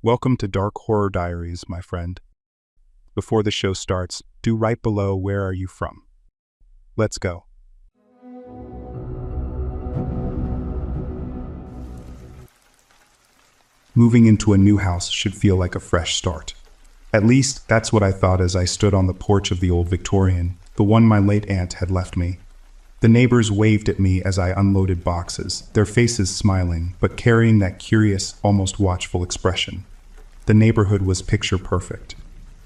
Welcome to Dark Horror Diaries, my friend. Before the show starts, do write below where are you from. Let's go. Moving into a new house should feel like a fresh start. At least, that's what I thought as I stood on the porch of the old Victorian, the one my late aunt had left me. The neighbors waved at me as I unloaded boxes, their faces smiling, but carrying that curious, almost watchful expression. The neighborhood was picture perfect.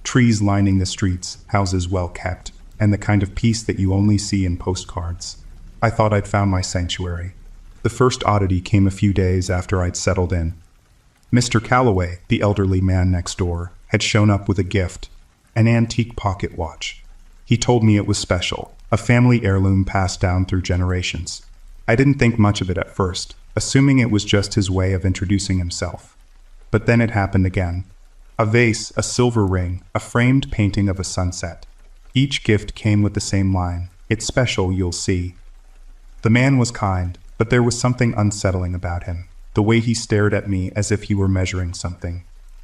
Trees lining the streets, houses well kept, and the kind of peace that you only see in postcards. I thought I'd found my sanctuary. The first oddity came a few days after I'd settled in. Mr. Calloway, the elderly man next door, had shown up with a gift, an antique pocket watch. He told me it was special, a family heirloom passed down through generations. I didn't think much of it at first, assuming it was just his way of introducing himself. But then it happened again. A vase, a silver ring, a framed painting of a sunset. Each gift came with the same line, "It's special, you'll see." The man was kind, but there was something unsettling about him, the way he stared at me as if he were measuring something.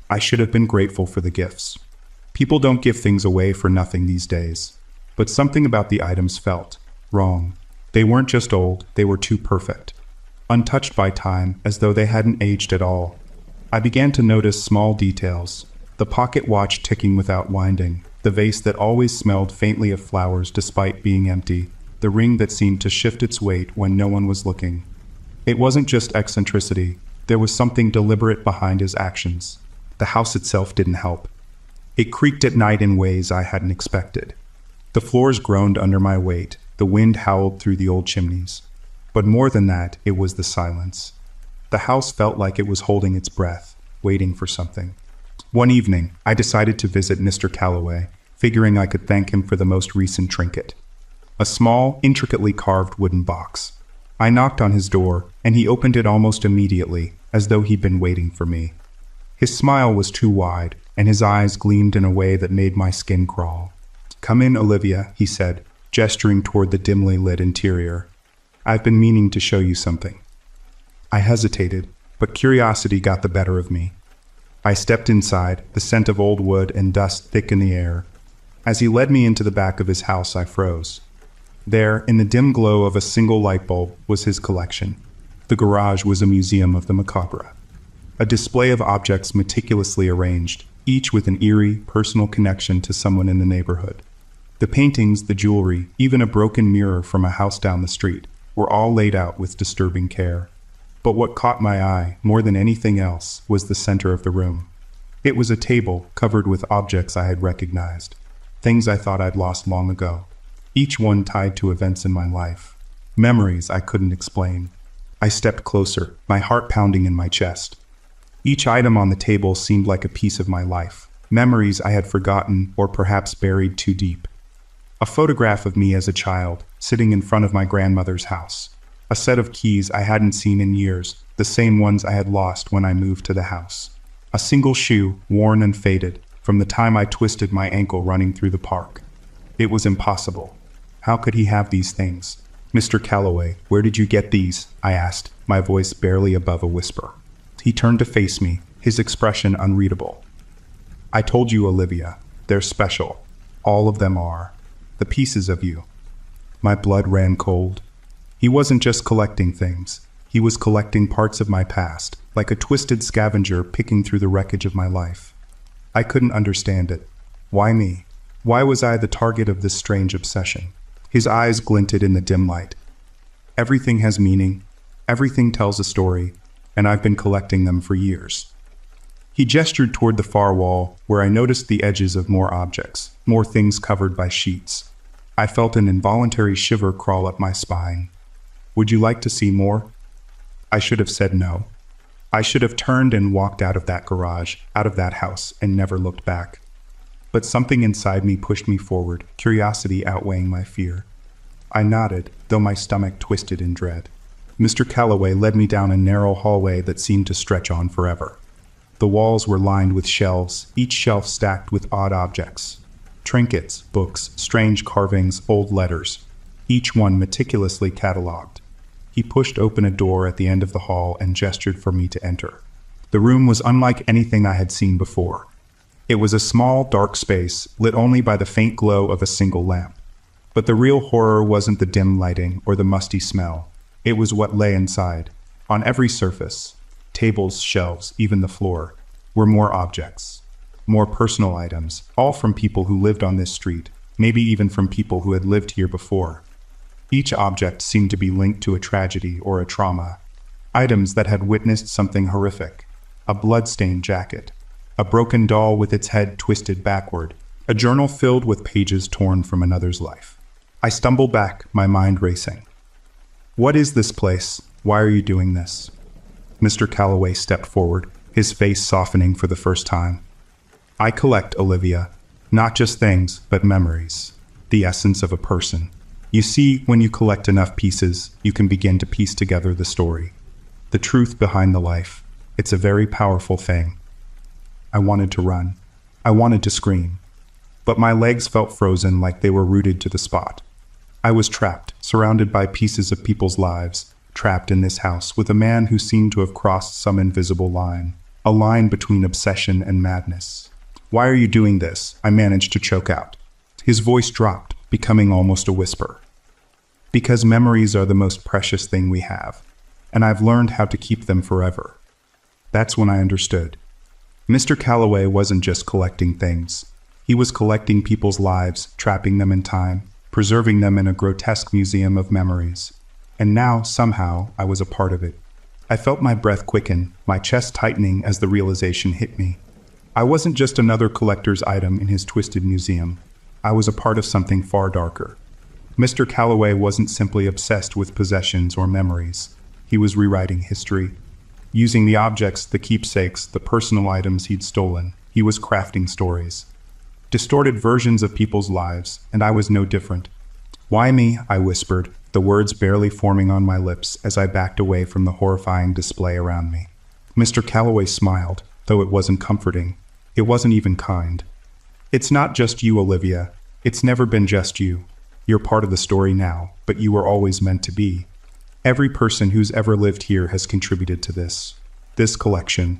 I should have been grateful for the gifts. People don't give things away for nothing these days. But something about the items felt wrong. They weren't just old, they were too perfect. Untouched by time, as though they hadn't aged at all. I began to notice small details. The pocket watch ticking without winding, the vase that always smelled faintly of flowers despite being empty, the ring that seemed to shift its weight when no one was looking. It wasn't just eccentricity, there was something deliberate behind his actions. The house itself didn't help. It creaked at night in ways I hadn't expected. The floors groaned under my weight, the wind howled through the old chimneys. But more than that, it was the silence. The house felt like it was holding its breath, waiting for something. One evening, I decided to visit Mr. Calloway, figuring I could thank him for the most recent trinket. A small, intricately carved wooden box. I knocked on his door, and he opened it almost immediately, as though he'd been waiting for me. His smile was too wide, and his eyes gleamed in a way that made my skin crawl. "Come in, Olivia," he said, gesturing toward the dimly lit interior. "I've been meaning to show you something." I hesitated, but curiosity got the better of me. I stepped inside, the scent of old wood and dust thick in the air. As he led me into the back of his house, I froze. There, in the dim glow of a single light bulb, was his collection. The garage was a museum of the macabre. A display of objects meticulously arranged, each with an eerie, personal connection to someone in the neighborhood. The paintings, the jewelry, even a broken mirror from a house down the street, were all laid out with disturbing care. But what caught my eye, more than anything else, was the center of the room. It was a table covered with objects I had recognized, things I thought I'd lost long ago, each one tied to events in my life, memories I couldn't explain. I stepped closer, my heart pounding in my chest. Each item on the table seemed like a piece of my life, memories I had forgotten or perhaps buried too deep. A photograph of me as a child, sitting in front of my grandmother's house. A set of keys I hadn't seen in years, the same ones I had lost when I moved to the house. A single shoe, worn and faded, from the time I twisted my ankle running through the park. It was impossible. How could he have these things? "Mr. Calloway, where did you get these?" I asked, my voice barely above a whisper. He turned to face me, his expression unreadable. "I told you, Olivia, they're special. All of them are. The pieces of you." My blood ran cold. He wasn't just collecting things. He was collecting parts of my past, like a twisted scavenger picking through the wreckage of my life. I couldn't understand it. Why me? Why was I the target of this strange obsession? His eyes glinted in the dim light. "Everything has meaning. Everything tells a story, and I've been collecting them for years." He gestured toward the far wall, where I noticed the edges of more objects, more things covered by sheets. I felt an involuntary shiver crawl up my spine. "Would you like to see more?" I should have said no. I should have turned and walked out of that garage, out of that house, and never looked back. But something inside me pushed me forward, curiosity outweighing my fear. I nodded, though my stomach twisted in dread. Mr. Calloway led me down a narrow hallway that seemed to stretch on forever. The walls were lined with shelves, each shelf stacked with odd objects. Trinkets, books, strange carvings, old letters, each one meticulously catalogued. He pushed open a door at the end of the hall and gestured for me to enter. The room was unlike anything I had seen before. It was a small, dark space, lit only by the faint glow of a single lamp. But the real horror wasn't the dim lighting or the musty smell. It was what lay inside. On every surface, tables, shelves, even the floor, were more objects. More personal items, all from people who lived on this street, maybe even from people who had lived here before. Each object seemed to be linked to a tragedy or a trauma. Items that had witnessed something horrific. A blood-stained jacket. A broken doll with its head twisted backward. A journal filled with pages torn from another's life. I stumbled back, my mind racing. "What is this place? Why are you doing this?" Mr. Calloway stepped forward, his face softening for the first time. "I collect, Olivia. Not just things, but memories. The essence of a person. You see, when you collect enough pieces, you can begin to piece together the story. The truth behind the life. It's a very powerful thing." I wanted to run. I wanted to scream. But my legs felt frozen, like they were rooted to the spot. I was trapped, surrounded by pieces of people's lives, trapped in this house with a man who seemed to have crossed some invisible line. A line between obsession and madness. "Why are you doing this?" I managed to choke out. His voice dropped, becoming almost a whisper. "Because memories are the most precious thing we have, and I've learned how to keep them forever." That's when I understood. Mr. Calloway wasn't just collecting things. He was collecting people's lives, trapping them in time, preserving them in a grotesque museum of memories. And now, somehow, I was a part of it. I felt my breath quicken, my chest tightening as the realization hit me. I wasn't just another collector's item in his twisted museum. I was a part of something far darker. Mr. Calloway wasn't simply obsessed with possessions or memories. He was rewriting history. Using the objects, the keepsakes, the personal items he'd stolen, he was crafting stories. Distorted versions of people's lives, and I was no different. "Why me?" I whispered, the words barely forming on my lips as I backed away from the horrifying display around me. Mr. Calloway smiled, though it wasn't comforting. It wasn't even kind. "It's not just you, Olivia. It's never been just you. You're part of the story now, but you were always meant to be. Every person who's ever lived here has contributed to this collection."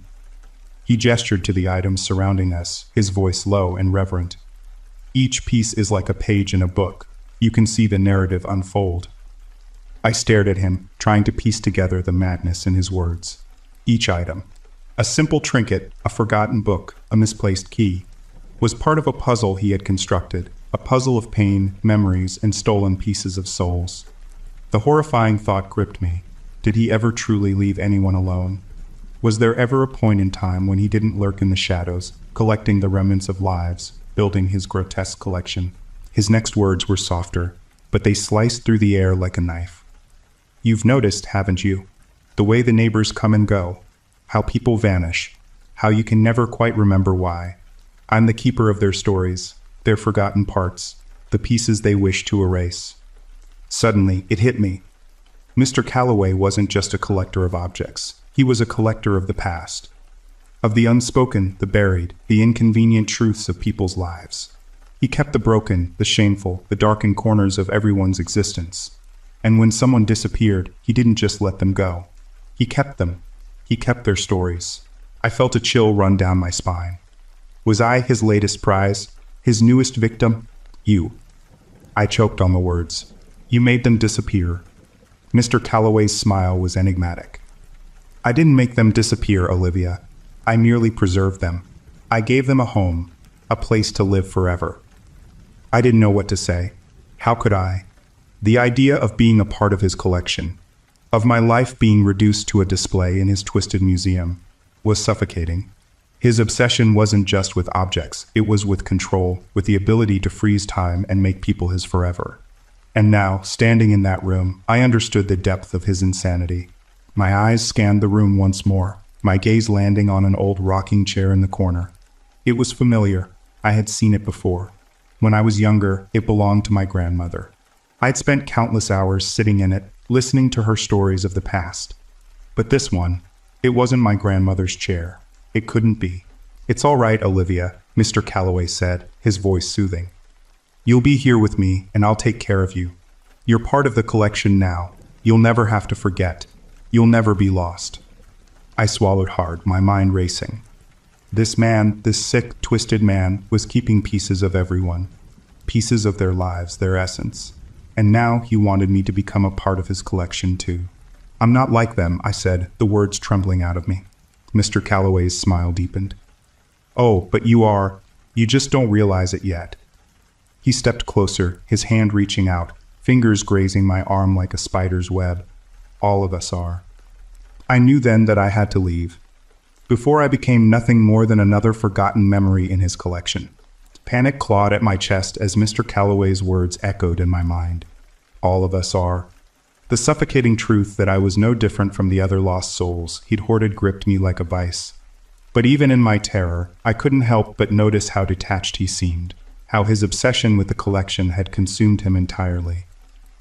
He gestured to the items surrounding us, his voice low and reverent. "Each piece is like a page in a book. You can see the narrative unfold." I stared at him, trying to piece together the madness in his words. Each item, a simple trinket, a forgotten book, a misplaced key, was part of a puzzle he had constructed, a puzzle of pain, memories, and stolen pieces of souls. The horrifying thought gripped me. Did he ever truly leave anyone alone? Was there ever a point in time when he didn't lurk in the shadows, collecting the remnants of lives, building his grotesque collection? His next words were softer, but they sliced through the air like a knife. "You've noticed, haven't you? The way the neighbors come and go, how people vanish, how you can never quite remember why. I'm the keeper of their stories, their forgotten parts, the pieces they wish to erase." Suddenly, it hit me. Mr. Calloway wasn't just a collector of objects. He was a collector of the past. Of the unspoken, the buried, the inconvenient truths of people's lives. He kept the broken, the shameful, the darkened corners of everyone's existence. And when someone disappeared, he didn't just let them go. He kept them. He kept their stories. I felt a chill run down my spine. Was I his latest prize? His newest victim? You. I choked on the words. You made them disappear. Mr. Calloway's smile was enigmatic. I didn't make them disappear, Olivia. I merely preserved them. I gave them a home, a place to live forever. I didn't know what to say. How could I? The idea of being a part of his collection, of my life being reduced to a display in his twisted museum, was suffocating. His obsession wasn't just with objects, it was with control, with the ability to freeze time and make people his forever. And now, standing in that room, I understood the depth of his insanity. My eyes scanned the room once more, my gaze landing on an old rocking chair in the corner. It was familiar. I had seen it before. When I was younger, it belonged to my grandmother. I'd spent countless hours sitting in it, listening to her stories of the past. But this one, it wasn't my grandmother's chair. It couldn't be. It's all right, Olivia, Mr. Calloway said, his voice soothing. You'll be here with me, and I'll take care of you. You're part of the collection now. You'll never have to forget. You'll never be lost. I swallowed hard, my mind racing. This man, this sick, twisted man, was keeping pieces of everyone. Pieces of their lives, their essence. And now he wanted me to become a part of his collection too. "I'm not like them," I said, the words trembling out of me. Mr. Calloway's smile deepened. "Oh, but you are. You just don't realize it yet." He stepped closer, his hand reaching out, fingers grazing my arm like a spider's web. "All of us are." I knew then that I had to leave. Before I became nothing more than another forgotten memory in his collection. Panic clawed at my chest as Mr. Calloway's words echoed in my mind. All of us are. The suffocating truth that I was no different from the other lost souls he'd hoarded gripped me like a vice. But even in my terror, I couldn't help but notice how detached he seemed, how his obsession with the collection had consumed him entirely.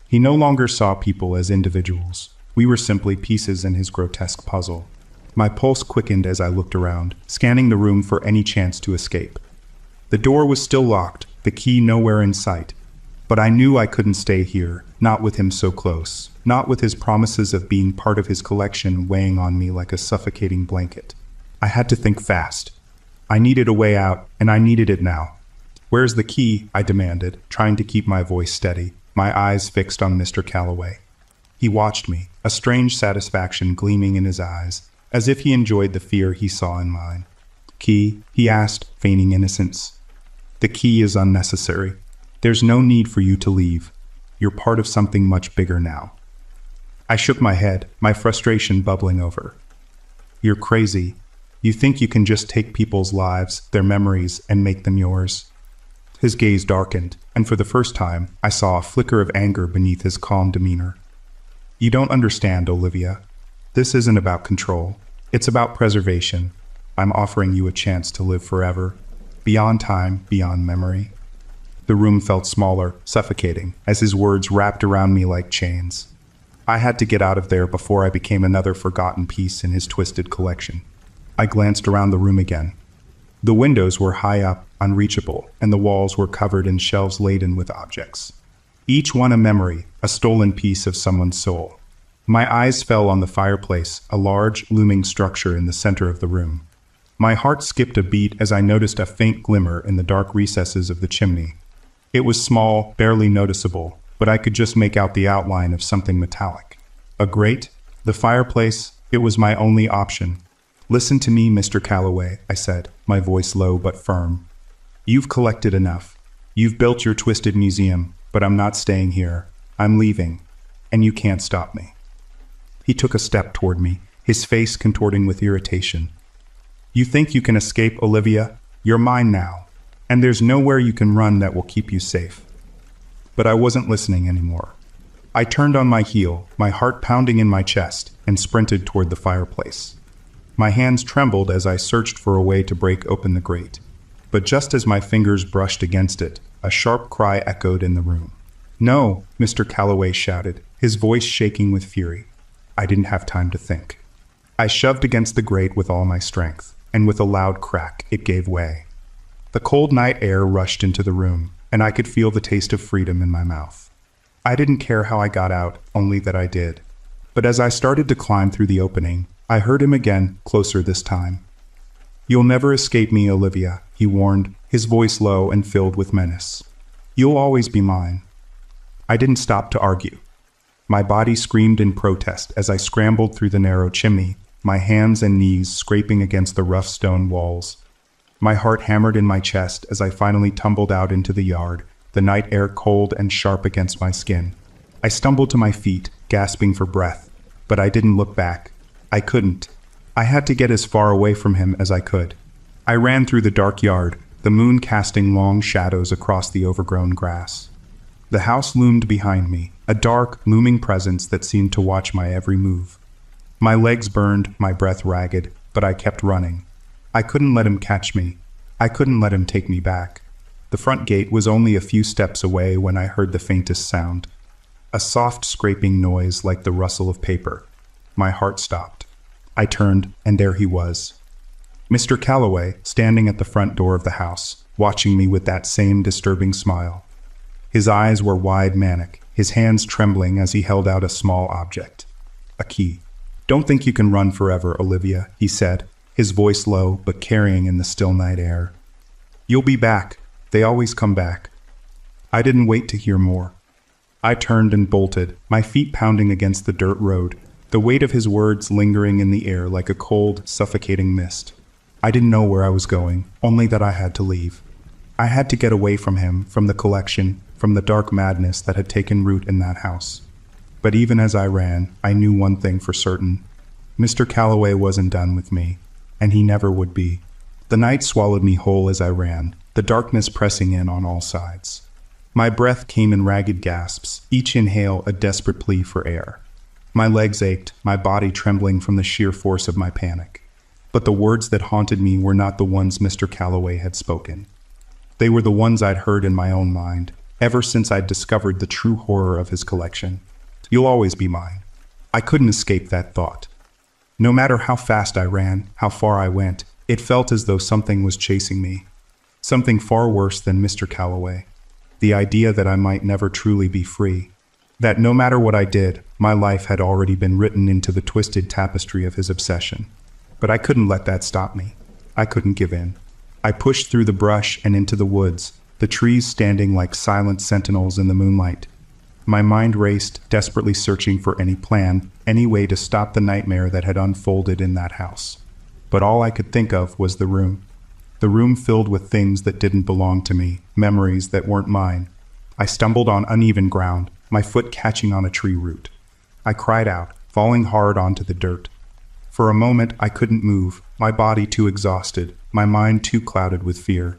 He no longer saw people as individuals. We were simply pieces in his grotesque puzzle. My pulse quickened as I looked around, scanning the room for any chance to escape. The door was still locked, the key nowhere in sight. But I knew I couldn't stay here, not with him so close, not with his promises of being part of his collection weighing on me like a suffocating blanket. I had to think fast. I needed a way out, and I needed it now. "Where's the key?" I demanded, trying to keep my voice steady, my eyes fixed on Mr. Calloway. He watched me, a strange satisfaction gleaming in his eyes, as if he enjoyed the fear he saw in mine. "Key?" he asked, feigning innocence. "The key is unnecessary. There's no need for you to leave. You're part of something much bigger now." I shook my head, my frustration bubbling over. "You're crazy. You think you can just take people's lives, their memories, and make them yours?" His gaze darkened, and for the first time, I saw a flicker of anger beneath his calm demeanor. "You don't understand, Olivia. This isn't about control. It's about preservation. I'm offering you a chance to live forever, beyond time, beyond memory." The room felt smaller, suffocating, as his words wrapped around me like chains. I had to get out of there before I became another forgotten piece in his twisted collection. I glanced around the room again. The windows were high up, unreachable, and the walls were covered in shelves laden with objects. Each one a memory, a stolen piece of someone's soul. My eyes fell on the fireplace, a large, looming structure in the center of the room. My heart skipped a beat as I noticed a faint glimmer in the dark recesses of the chimney. It was small, barely noticeable, but I could just make out the outline of something metallic. A grate? The fireplace? It was my only option. "Listen to me, Mr. Calloway," I said, my voice low but firm. "You've collected enough. You've built your twisted museum, but I'm not staying here. I'm leaving, and you can't stop me." He took a step toward me, his face contorting with irritation. "You think you can escape, Olivia? You're mine now, and there's nowhere you can run that will keep you safe." But I wasn't listening anymore. I turned on my heel, my heart pounding in my chest, and sprinted toward the fireplace. My hands trembled as I searched for a way to break open the grate. But just as my fingers brushed against it, a sharp cry echoed in the room. "No!" Mr. Calloway shouted, his voice shaking with fury. I didn't have time to think. I shoved against the grate with all my strength, and with a loud crack, it gave way. The cold night air rushed into the room, and I could feel the taste of freedom in my mouth. I didn't care how I got out, only that I did. But as I started to climb through the opening, I heard him again, closer this time. "You'll never escape me, Olivia," he warned, his voice low and filled with menace. "You'll always be mine." I didn't stop to argue. My body screamed in protest as I scrambled through the narrow chimney, my hands and knees scraping against the rough stone walls. My heart hammered in my chest as I finally tumbled out into the yard, the night air cold and sharp against my skin. I stumbled to my feet, gasping for breath, but I didn't look back. I couldn't. I had to get as far away from him as I could. I ran through the dark yard, the moon casting long shadows across the overgrown grass. The house loomed behind me, a dark, looming presence that seemed to watch my every move. My legs burned, my breath ragged, but I kept running. I couldn't let him catch me. I couldn't let him take me back. The front gate was only a few steps away when I heard the faintest sound. A soft scraping noise like the rustle of paper. My heart stopped. I turned, and there he was. Mr. Calloway, standing at the front door of the house, watching me with that same disturbing smile. His eyes were wide manic, his hands trembling as he held out a small object. A key. "Don't think you can run forever, Olivia," he said, his voice low but carrying in the still night air. "You'll be back. They always come back." I didn't wait to hear more. I turned and bolted, my feet pounding against the dirt road, the weight of his words lingering in the air like a cold, suffocating mist. I didn't know where I was going, only that I had to leave. I had to get away from him, from the collection, from the dark madness that had taken root in that house. But even as I ran, I knew one thing for certain. Mr. Calloway wasn't done with me, and he never would be. The night swallowed me whole as I ran, the darkness pressing in on all sides. My breath came in ragged gasps, each inhale a desperate plea for air. My legs ached, my body trembling from the sheer force of my panic. But the words that haunted me were not the ones Mr. Calloway had spoken. They were the ones I'd heard in my own mind, ever since I'd discovered the true horror of his collection. "You'll always be mine." I couldn't escape that thought. No matter how fast I ran, how far I went, it felt as though something was chasing me. Something far worse than Mr. Calloway. The idea that I might never truly be free. That no matter what I did, my life had already been written into the twisted tapestry of his obsession. But I couldn't let that stop me. I couldn't give in. I pushed through the brush and into the woods, the trees standing like silent sentinels in the moonlight. My mind raced, desperately searching for any plan, any way to stop the nightmare that had unfolded in that house. But all I could think of was the room. The room filled with things that didn't belong to me, memories that weren't mine. I stumbled on uneven ground, my foot catching on a tree root. I cried out, falling hard onto the dirt. For a moment I couldn't move, my body too exhausted, my mind too clouded with fear.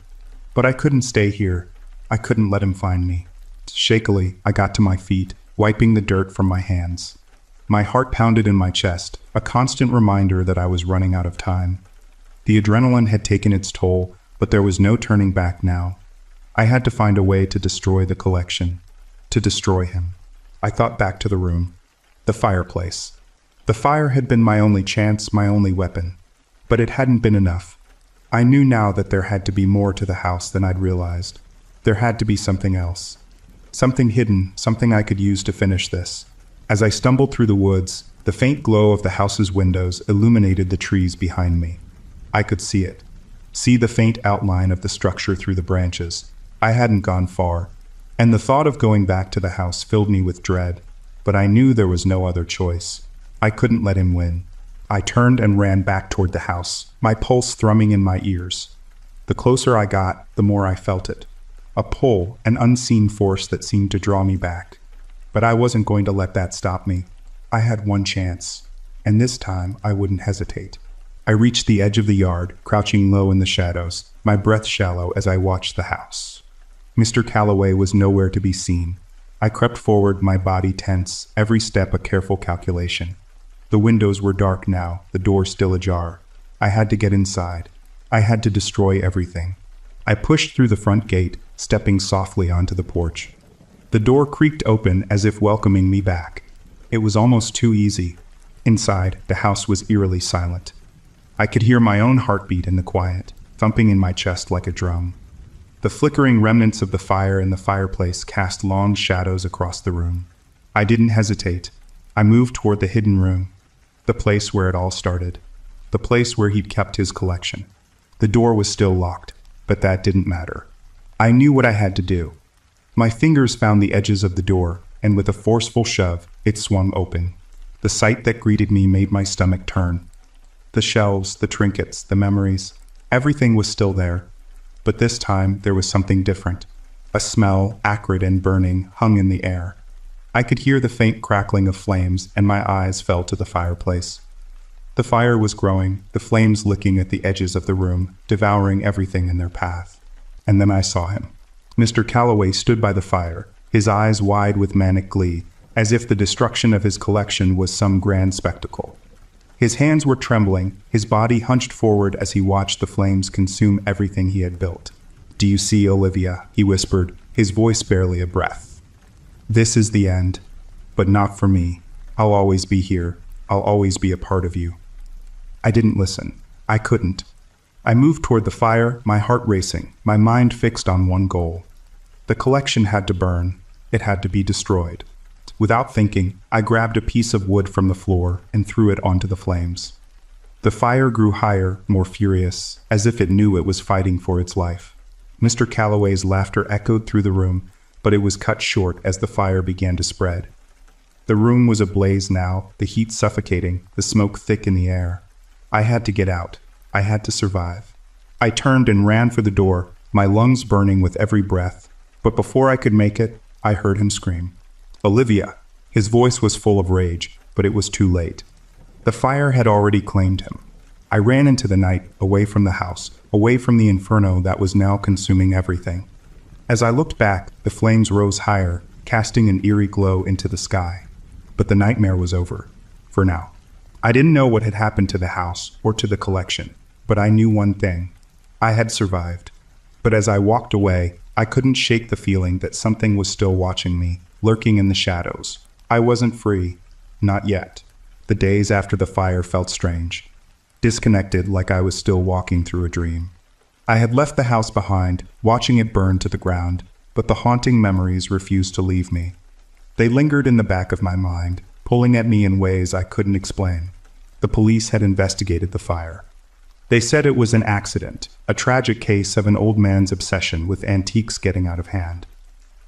But I couldn't stay here. I couldn't let him find me. Shakily, I got to my feet, wiping the dirt from my hands. My heart pounded in my chest, a constant reminder that I was running out of time. The adrenaline had taken its toll, but there was no turning back now. I had to find a way to destroy the collection, to destroy him. I thought back to the room, the fireplace. The fire had been my only chance, my only weapon. But it hadn't been enough. I knew now that there had to be more to the house than I'd realized. There had to be something else. Something hidden, something I could use to finish this. As I stumbled through the woods, the faint glow of the house's windows illuminated the trees behind me. I could see it. See the faint outline of the structure through the branches. I hadn't gone far, and the thought of going back to the house filled me with dread. But I knew there was no other choice. I couldn't let him win. I turned and ran back toward the house, my pulse thrumming in my ears. The closer I got, the more I felt it. A pull, an unseen force that seemed to draw me back. But I wasn't going to let that stop me. I had one chance, and this time I wouldn't hesitate. I reached the edge of the yard, crouching low in the shadows, my breath shallow as I watched the house. Mr. Calloway was nowhere to be seen. I crept forward, my body tense, every step a careful calculation. The windows were dark now, the door still ajar. I had to get inside. I had to destroy everything. I pushed through the front gate, stepping softly onto the porch. The door creaked open as if welcoming me back. It was almost too easy. Inside, the house was eerily silent. I could hear my own heartbeat in the quiet, thumping in my chest like a drum. The flickering remnants of the fire in the fireplace cast long shadows across the room. I didn't hesitate. I moved toward the hidden room, the place where it all started, the place where he'd kept his collection. The door was still locked, but that didn't matter. I knew what I had to do. My fingers found the edges of the door, and with a forceful shove, it swung open. The sight that greeted me made my stomach turn. The shelves, the trinkets, the memories, everything was still there. But this time, there was something different. A smell, acrid and burning, hung in the air. I could hear the faint crackling of flames, and my eyes fell to the fireplace. The fire was growing, the flames licking at the edges of the room, devouring everything in their path. And then I saw him. Mr. Calloway stood by the fire, his eyes wide with manic glee, as if the destruction of his collection was some grand spectacle. His hands were trembling, his body hunched forward as he watched the flames consume everything he had built. "Do you see, Olivia?" he whispered, his voice barely a breath. "This is the end, but not for me. I'll always be here. I'll always be a part of you." I didn't listen. I couldn't. I moved toward the fire, my heart racing, my mind fixed on one goal. The collection had to burn. It had to be destroyed. Without thinking, I grabbed a piece of wood from the floor and threw it onto the flames. The fire grew higher, more furious, as if it knew it was fighting for its life. Mr. Calloway's laughter echoed through the room, but it was cut short as the fire began to spread. The room was ablaze now, the heat suffocating, the smoke thick in the air. I had to get out. I had to survive. I turned and ran for the door, my lungs burning with every breath. But before I could make it, I heard him scream. "Olivia!" His voice was full of rage, but it was too late. The fire had already claimed him. I ran into the night, away from the house, away from the inferno that was now consuming everything. As I looked back, the flames rose higher, casting an eerie glow into the sky. But the nightmare was over, for now. I didn't know what had happened to the house or to the collection, but I knew one thing. I had survived. But as I walked away, I couldn't shake the feeling that something was still watching me, lurking in the shadows. I wasn't free. Not yet. The days after the fire felt strange. Disconnected, like I was still walking through a dream. I had left the house behind, watching it burn to the ground, but the haunting memories refused to leave me. They lingered in the back of my mind, pulling at me in ways I couldn't explain. The police had investigated the fire. They said it was an accident, a tragic case of an old man's obsession with antiques getting out of hand.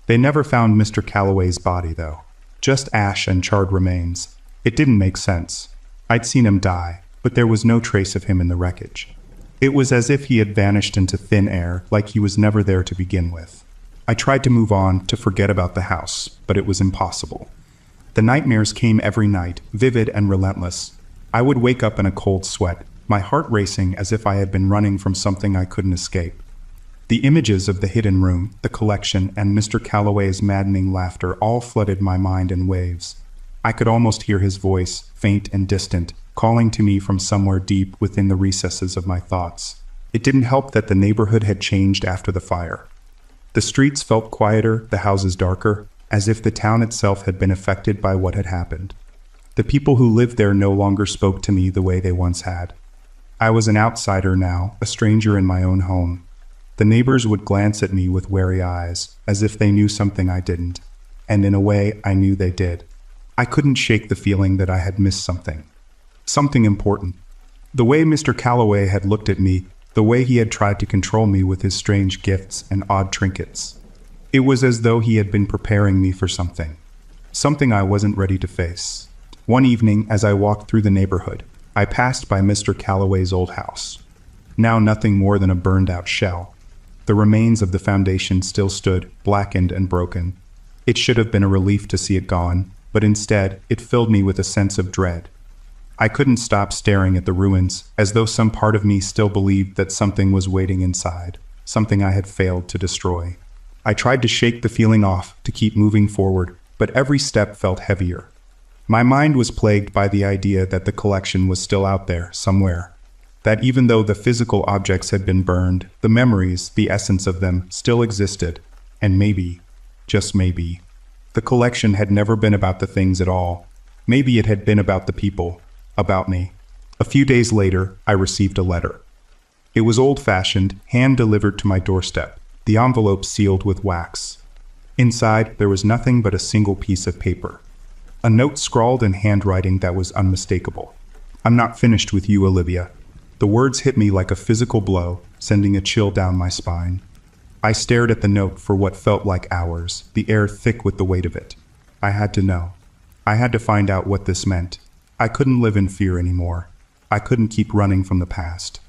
They never found Mr. Calloway's body, though. Just ash and charred remains. It didn't make sense. I'd seen him die, but there was no trace of him in the wreckage. It was as if he had vanished into thin air, like he was never there to begin with. I tried to move on, to forget about the house, but it was impossible. The nightmares came every night, vivid and relentless. I would wake up in a cold sweat, my heart racing as if I had been running from something I couldn't escape. The images of the hidden room, the collection, and Mr. Calloway's maddening laughter all flooded my mind in waves. I could almost hear his voice, faint and distant, calling to me from somewhere deep within the recesses of my thoughts. It didn't help that the neighborhood had changed after the fire. The streets felt quieter, the houses darker, as if the town itself had been affected by what had happened. The people who lived there no longer spoke to me the way they once had. I was an outsider now, a stranger in my own home. The neighbors would glance at me with wary eyes, as if they knew something I didn't. And in a way, I knew they did. I couldn't shake the feeling that I had missed something. Something important. The way Mr. Calloway had looked at me, the way he had tried to control me with his strange gifts and odd trinkets. It was as though he had been preparing me for something. Something I wasn't ready to face. One evening, as I walked through the neighborhood, I passed by Mr. Calloway's old house. Now nothing more than a burned-out shell. The remains of the foundation still stood, blackened and broken. It should have been a relief to see it gone, but instead, it filled me with a sense of dread. I couldn't stop staring at the ruins, as though some part of me still believed that something was waiting inside, something I had failed to destroy. I tried to shake the feeling off, to keep moving forward, but every step felt heavier. My mind was plagued by the idea that the collection was still out there, somewhere. That even though the physical objects had been burned, the memories, the essence of them, still existed. And maybe, just maybe, the collection had never been about the things at all. Maybe it had been about the people, about me. A few days later, I received a letter. It was old-fashioned, hand-delivered to my doorstep, the envelope sealed with wax. Inside, there was nothing but a single piece of paper. A note scrawled in handwriting that was unmistakable. "I'm not finished with you, Olivia." The words hit me like a physical blow, sending a chill down my spine. I stared at the note for what felt like hours, the air thick with the weight of it. I had to know. I had to find out what this meant. I couldn't live in fear anymore. I couldn't keep running from the past.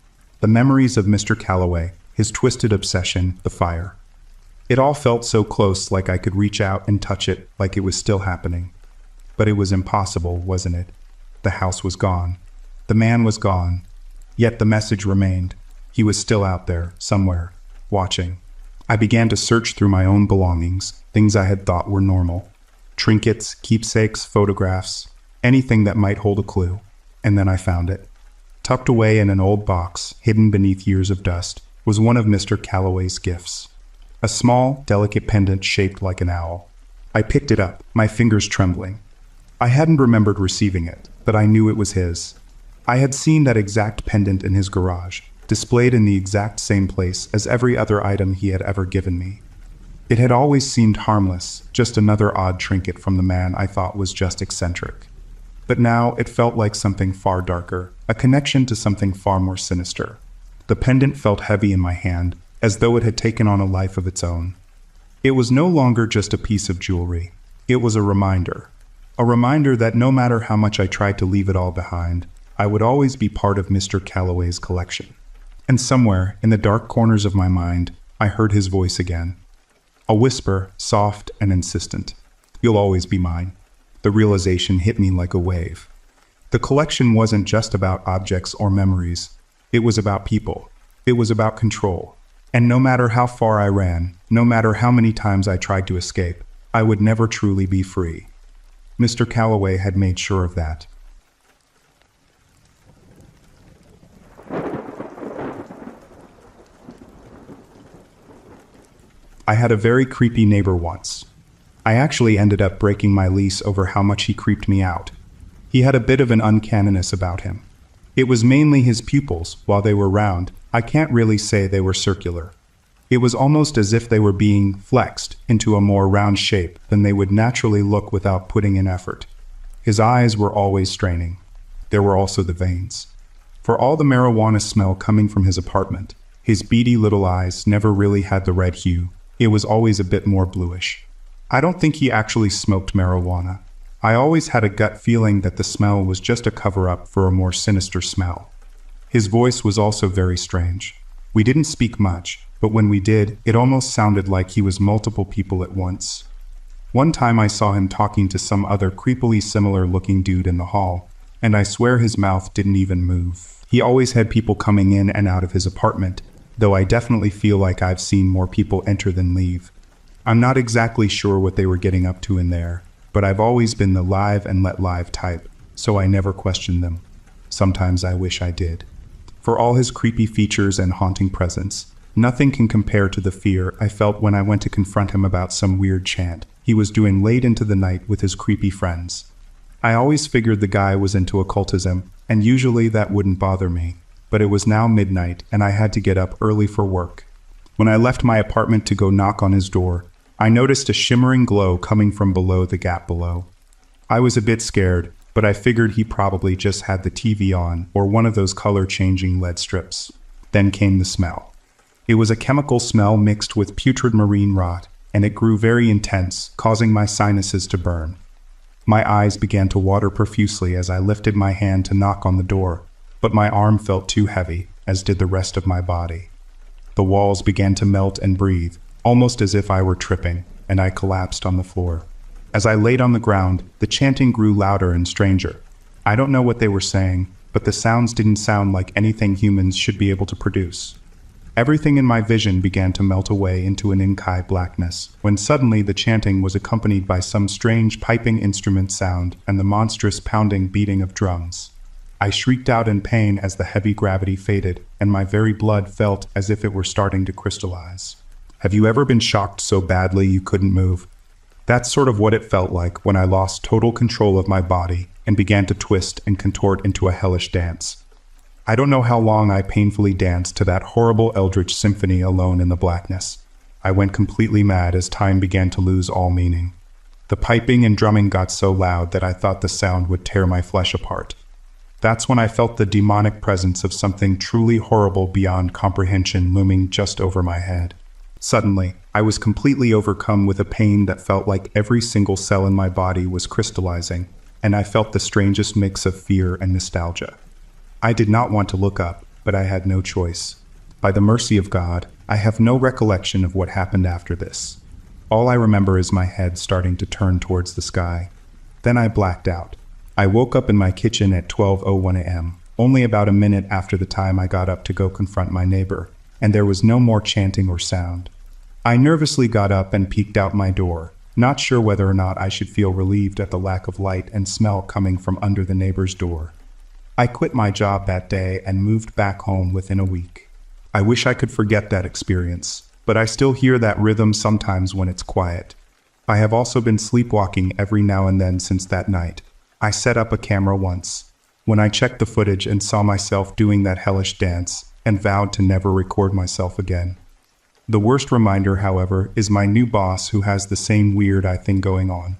The memories of Mr. Calloway, his twisted obsession, the fire. It all felt so close, like I could reach out and touch it, like it was still happening. But it was impossible, wasn't it? The house was gone. The man was gone. Yet the message remained. He was still out there, somewhere, watching. I began to search through my own belongings, things I had thought were normal. Trinkets, keepsakes, photographs, anything that might hold a clue. And then I found it. Tucked away in an old box, hidden beneath years of dust, was one of Mr. Calloway's gifts. A small, delicate pendant shaped like an owl. I picked it up, my fingers trembling. I hadn't remembered receiving it, but I knew it was his. I had seen that exact pendant in his garage, displayed in the exact same place as every other item he had ever given me. It had always seemed harmless, just another odd trinket from the man I thought was just eccentric. But now it felt like something far darker, a connection to something far more sinister. The pendant felt heavy in my hand, as though it had taken on a life of its own. It was no longer just a piece of jewelry. It was a reminder. A reminder that no matter how much I tried to leave it all behind, I would always be part of Mr. Calloway's collection. And somewhere, in the dark corners of my mind, I heard his voice again. A whisper, soft and insistent. "You'll always be mine." The realization hit me like a wave. The collection wasn't just about objects or memories. It was about people. It was about control. And no matter how far I ran, no matter how many times I tried to escape, I would never truly be free. Mr. Calloway had made sure of that. I had a very creepy neighbor once. I actually ended up breaking my lease over how much he creeped me out. He had a bit of an uncanniness about him. It was mainly his pupils, while they were round. I can't really say they were circular. It was almost as if they were being flexed into a more round shape than they would naturally look without putting in effort. His eyes were always straining. There were also the veins. For all the marijuana smell coming from his apartment, his beady little eyes never really had the red hue. It was always a bit more bluish. I don't think he actually smoked marijuana. I always had a gut feeling that the smell was just a cover-up for a more sinister smell. His voice was also very strange. We didn't speak much, but when we did, it almost sounded like he was multiple people at once. One time I saw him talking to some other creepily similar-looking dude in the hall, and I swear his mouth didn't even move. He always had people coming in and out of his apartment, though I definitely feel like I've seen more people enter than leave. I'm not exactly sure what they were getting up to in there, but I've always been the live and let live type, so I never questioned them. Sometimes I wish I did. For all his creepy features and haunting presence, nothing can compare to the fear I felt when I went to confront him about some weird chant he was doing late into the night with his creepy friends. I always figured the guy was into occultism, and usually that wouldn't bother me, but it was now midnight and I had to get up early for work. When I left my apartment to go knock on his door, I noticed a shimmering glow coming from below the gap below. I was a bit scared, but I figured he probably just had the TV on or one of those color-changing LED strips. Then came the smell. It was a chemical smell mixed with putrid marine rot, and it grew very intense, causing my sinuses to burn. My eyes began to water profusely as I lifted my hand to knock on the door, but my arm felt too heavy, as did the rest of my body. The walls began to melt and breathe, almost as if I were tripping, and I collapsed on the floor. As I laid on the ground, the chanting grew louder and stranger. I don't know what they were saying, but the sounds didn't sound like anything humans should be able to produce. Everything in my vision began to melt away into an inky blackness, when suddenly the chanting was accompanied by some strange piping instrument sound and the monstrous pounding beating of drums. I shrieked out in pain as the heavy gravity faded, and my very blood felt as if it were starting to crystallize. Have you ever been shocked so badly you couldn't move? That's sort of what it felt like when I lost total control of my body and began to twist and contort into a hellish dance. I don't know how long I painfully danced to that horrible eldritch symphony alone in the blackness. I went completely mad as time began to lose all meaning. The piping and drumming got so loud that I thought the sound would tear my flesh apart. That's when I felt the demonic presence of something truly horrible beyond comprehension looming just over my head. Suddenly, I was completely overcome with a pain that felt like every single cell in my body was crystallizing, and I felt the strangest mix of fear and nostalgia. I did not want to look up, but I had no choice. By the mercy of God, I have no recollection of what happened after this. All I remember is my head starting to turn towards the sky. Then I blacked out. I woke up in my kitchen at 12:01 a.m., only about a minute after the time I got up to go confront my neighbor, and there was no more chanting or sound. I nervously got up and peeked out my door, not sure whether or not I should feel relieved at the lack of light and smell coming from under the neighbor's door. I quit my job that day and moved back home within a week. I wish I could forget that experience, but I still hear that rhythm sometimes when it's quiet. I have also been sleepwalking every now and then since that night. I set up a camera once, when I checked the footage and saw myself doing that hellish dance, and vowed to never record myself again. The worst reminder, however, is my new boss who has the same weird eye thing going on.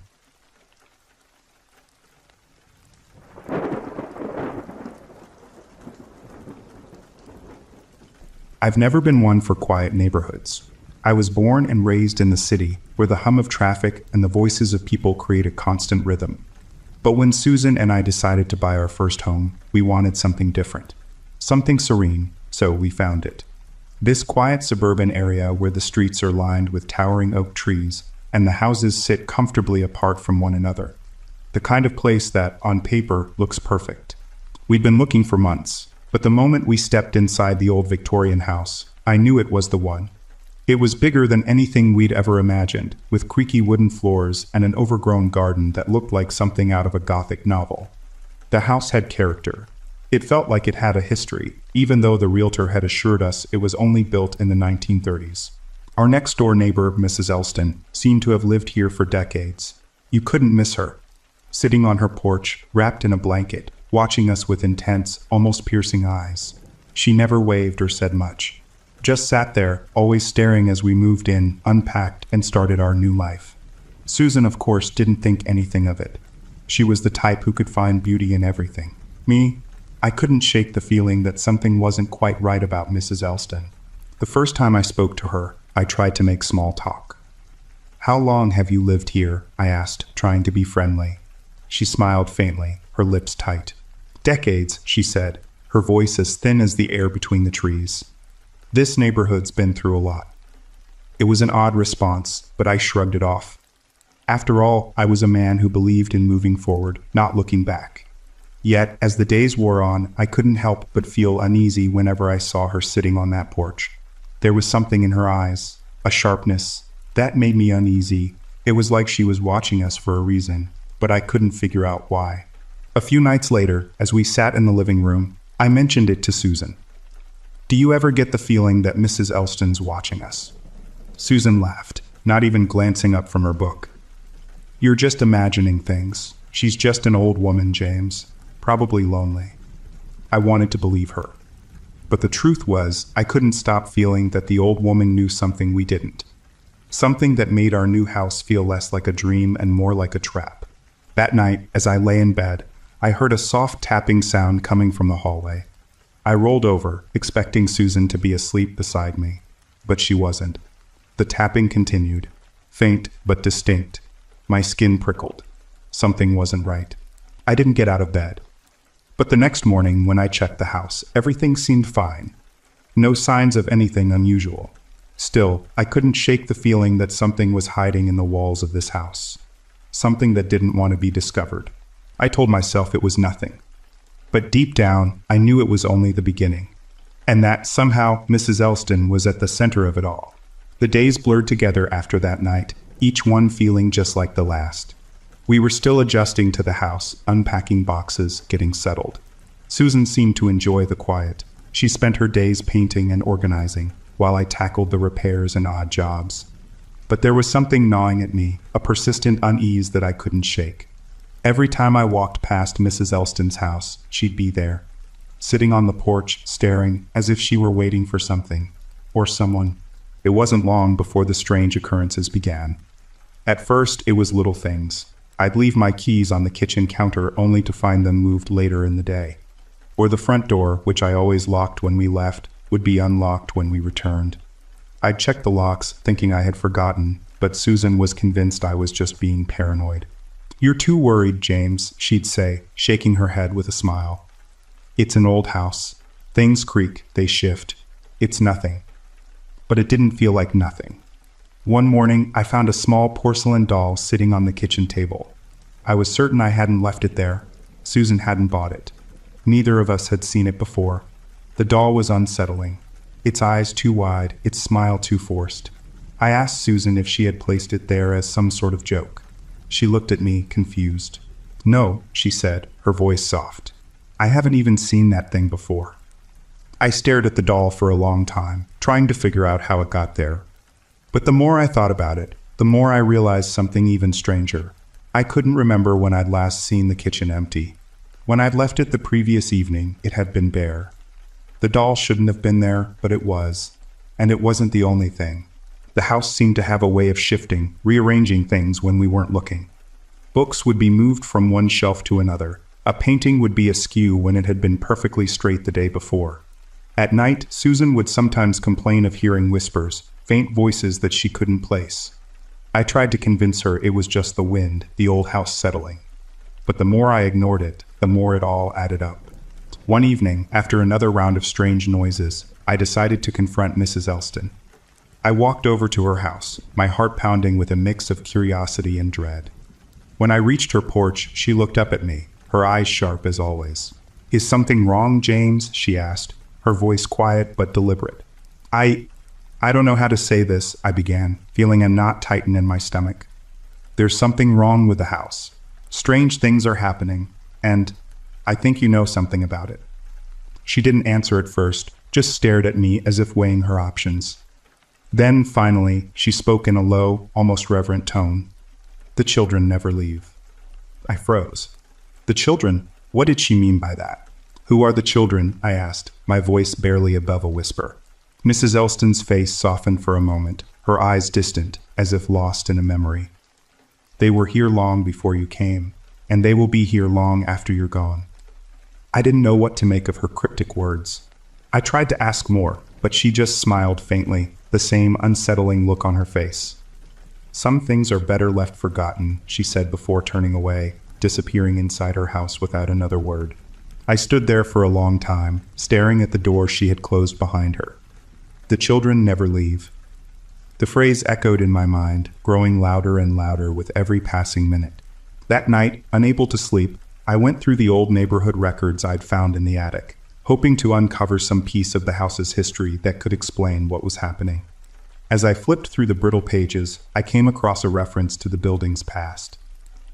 I've never been one for quiet neighborhoods. I was born and raised in the city, where the hum of traffic and the voices of people create a constant rhythm. But when Susan and I decided to buy our first home, we wanted something different. Something serene, so we found it. This quiet suburban area where the streets are lined with towering oak trees and the houses sit comfortably apart from one another. The kind of place that, on paper, looks perfect. We'd been looking for months, but the moment we stepped inside the old Victorian house, I knew it was the one. It was bigger than anything we'd ever imagined, with creaky wooden floors and an overgrown garden that looked like something out of a Gothic novel. The house had character. It felt like it had a history, even though the realtor had assured us it was only built in the 1930s. Our next-door neighbor, Mrs. Elston, seemed to have lived here for decades. You couldn't miss her. Sitting on her porch, wrapped in a blanket, watching us with intense, almost piercing eyes. She never waved or said much. Just sat there, always staring as we moved in, unpacked, and started our new life. Susan, of course, didn't think anything of it. She was the type who could find beauty in everything. Me? I couldn't shake the feeling that something wasn't quite right about Mrs. Elston. The first time I spoke to her, I tried to make small talk. "How long have you lived here?" I asked, trying to be friendly. She smiled faintly, her lips tight. "Decades," she said, her voice as thin as the air between the trees. "This neighborhood's been through a lot." It was an odd response, but I shrugged it off. After all, I was a man who believed in moving forward, not looking back. Yet, as the days wore on, I couldn't help but feel uneasy whenever I saw her sitting on that porch. There was something in her eyes, a sharpness, that made me uneasy. It was like she was watching us for a reason, but I couldn't figure out why. A few nights later, as we sat in the living room, I mentioned it to Susan. "Do you ever get the feeling that Mrs. Elston's watching us?" Susan laughed, not even glancing up from her book. "You're just imagining things. She's just an old woman, James. Probably lonely." I wanted to believe her. But the truth was, I couldn't stop feeling that the old woman knew something we didn't. Something that made our new house feel less like a dream and more like a trap. That night, as I lay in bed, I heard a soft tapping sound coming from the hallway. I rolled over, expecting Susan to be asleep beside me, but she wasn't. The tapping continued, faint but distinct. My skin prickled. Something wasn't right. I didn't get out of bed. But the next morning, when I checked the house, everything seemed fine. No signs of anything unusual. Still, I couldn't shake the feeling that something was hiding in the walls of this house. Something that didn't want to be discovered. I told myself it was nothing. But deep down, I knew it was only the beginning. And that, somehow, Mrs. Elston was at the center of it all. The days blurred together after that night, each one feeling just like the last. We were still adjusting to the house, unpacking boxes, getting settled. Susan seemed to enjoy the quiet. She spent her days painting and organizing, while I tackled the repairs and odd jobs. But there was something gnawing at me, a persistent unease that I couldn't shake. Every time I walked past Mrs. Elston's house, she'd be there, sitting on the porch, staring, as if she were waiting for something, or someone. It wasn't long before the strange occurrences began. At first, it was little things. I'd leave my keys on the kitchen counter only to find them moved later in the day. Or the front door, which I always locked when we left, would be unlocked when we returned. I'd check the locks, thinking I had forgotten, but Susan was convinced I was just being paranoid. "You're too worried, James," she'd say, shaking her head with a smile. "It's an old house. Things creak, they shift. It's nothing." But it didn't feel like nothing. One morning, I found a small porcelain doll sitting on the kitchen table. I was certain I hadn't left it there. Susan hadn't bought it. Neither of us had seen it before. The doll was unsettling. Its eyes too wide, its smile too forced. I asked Susan if she had placed it there as some sort of joke. She looked at me, confused. "No," she said, her voice soft. "I haven't even seen that thing before." I stared at the doll for a long time, trying to figure out how it got there. But the more I thought about it, the more I realized something even stranger. I couldn't remember when I'd last seen the kitchen empty. When I'd left it the previous evening, it had been bare. The doll shouldn't have been there, but it was. And it wasn't the only thing. The house seemed to have a way of shifting, rearranging things when we weren't looking. Books would be moved from one shelf to another. A painting would be askew when it had been perfectly straight the day before. At night, Susan would sometimes complain of hearing whispers, faint voices that she couldn't place. I tried to convince her it was just the wind, the old house settling. But the more I ignored it, the more it all added up. One evening, after another round of strange noises, I decided to confront Mrs. Elston. I walked over to her house, my heart pounding with a mix of curiosity and dread. When I reached her porch, she looked up at me, her eyes sharp as always. "Is something wrong, James?" she asked, her voice quiet but deliberate. I don't know how to say this," I began, feeling a knot tighten in my stomach. "There's something wrong with the house. Strange things are happening, and I think you know something about it." She didn't answer at first, just stared at me as if weighing her options. Then, finally, she spoke in a low, almost reverent tone. "The children never leave." I froze. The children? What did she mean by that? "Who are the children?" I asked, my voice barely above a whisper. Mrs. Elston's face softened for a moment, her eyes distant, as if lost in a memory. "They were here long before you came, and they will be here long after you're gone." I didn't know what to make of her cryptic words. I tried to ask more, but she just smiled faintly, the same unsettling look on her face. "Some things are better left forgotten," she said before turning away, disappearing inside her house without another word. I stood there for a long time, staring at the door she had closed behind her. "The children never leave." The phrase echoed in my mind, growing louder and louder with every passing minute. That night, unable to sleep, I went through the old neighborhood records I'd found in the attic, hoping to uncover some piece of the house's history that could explain what was happening. As I flipped through the brittle pages, I came across a reference to the building's past.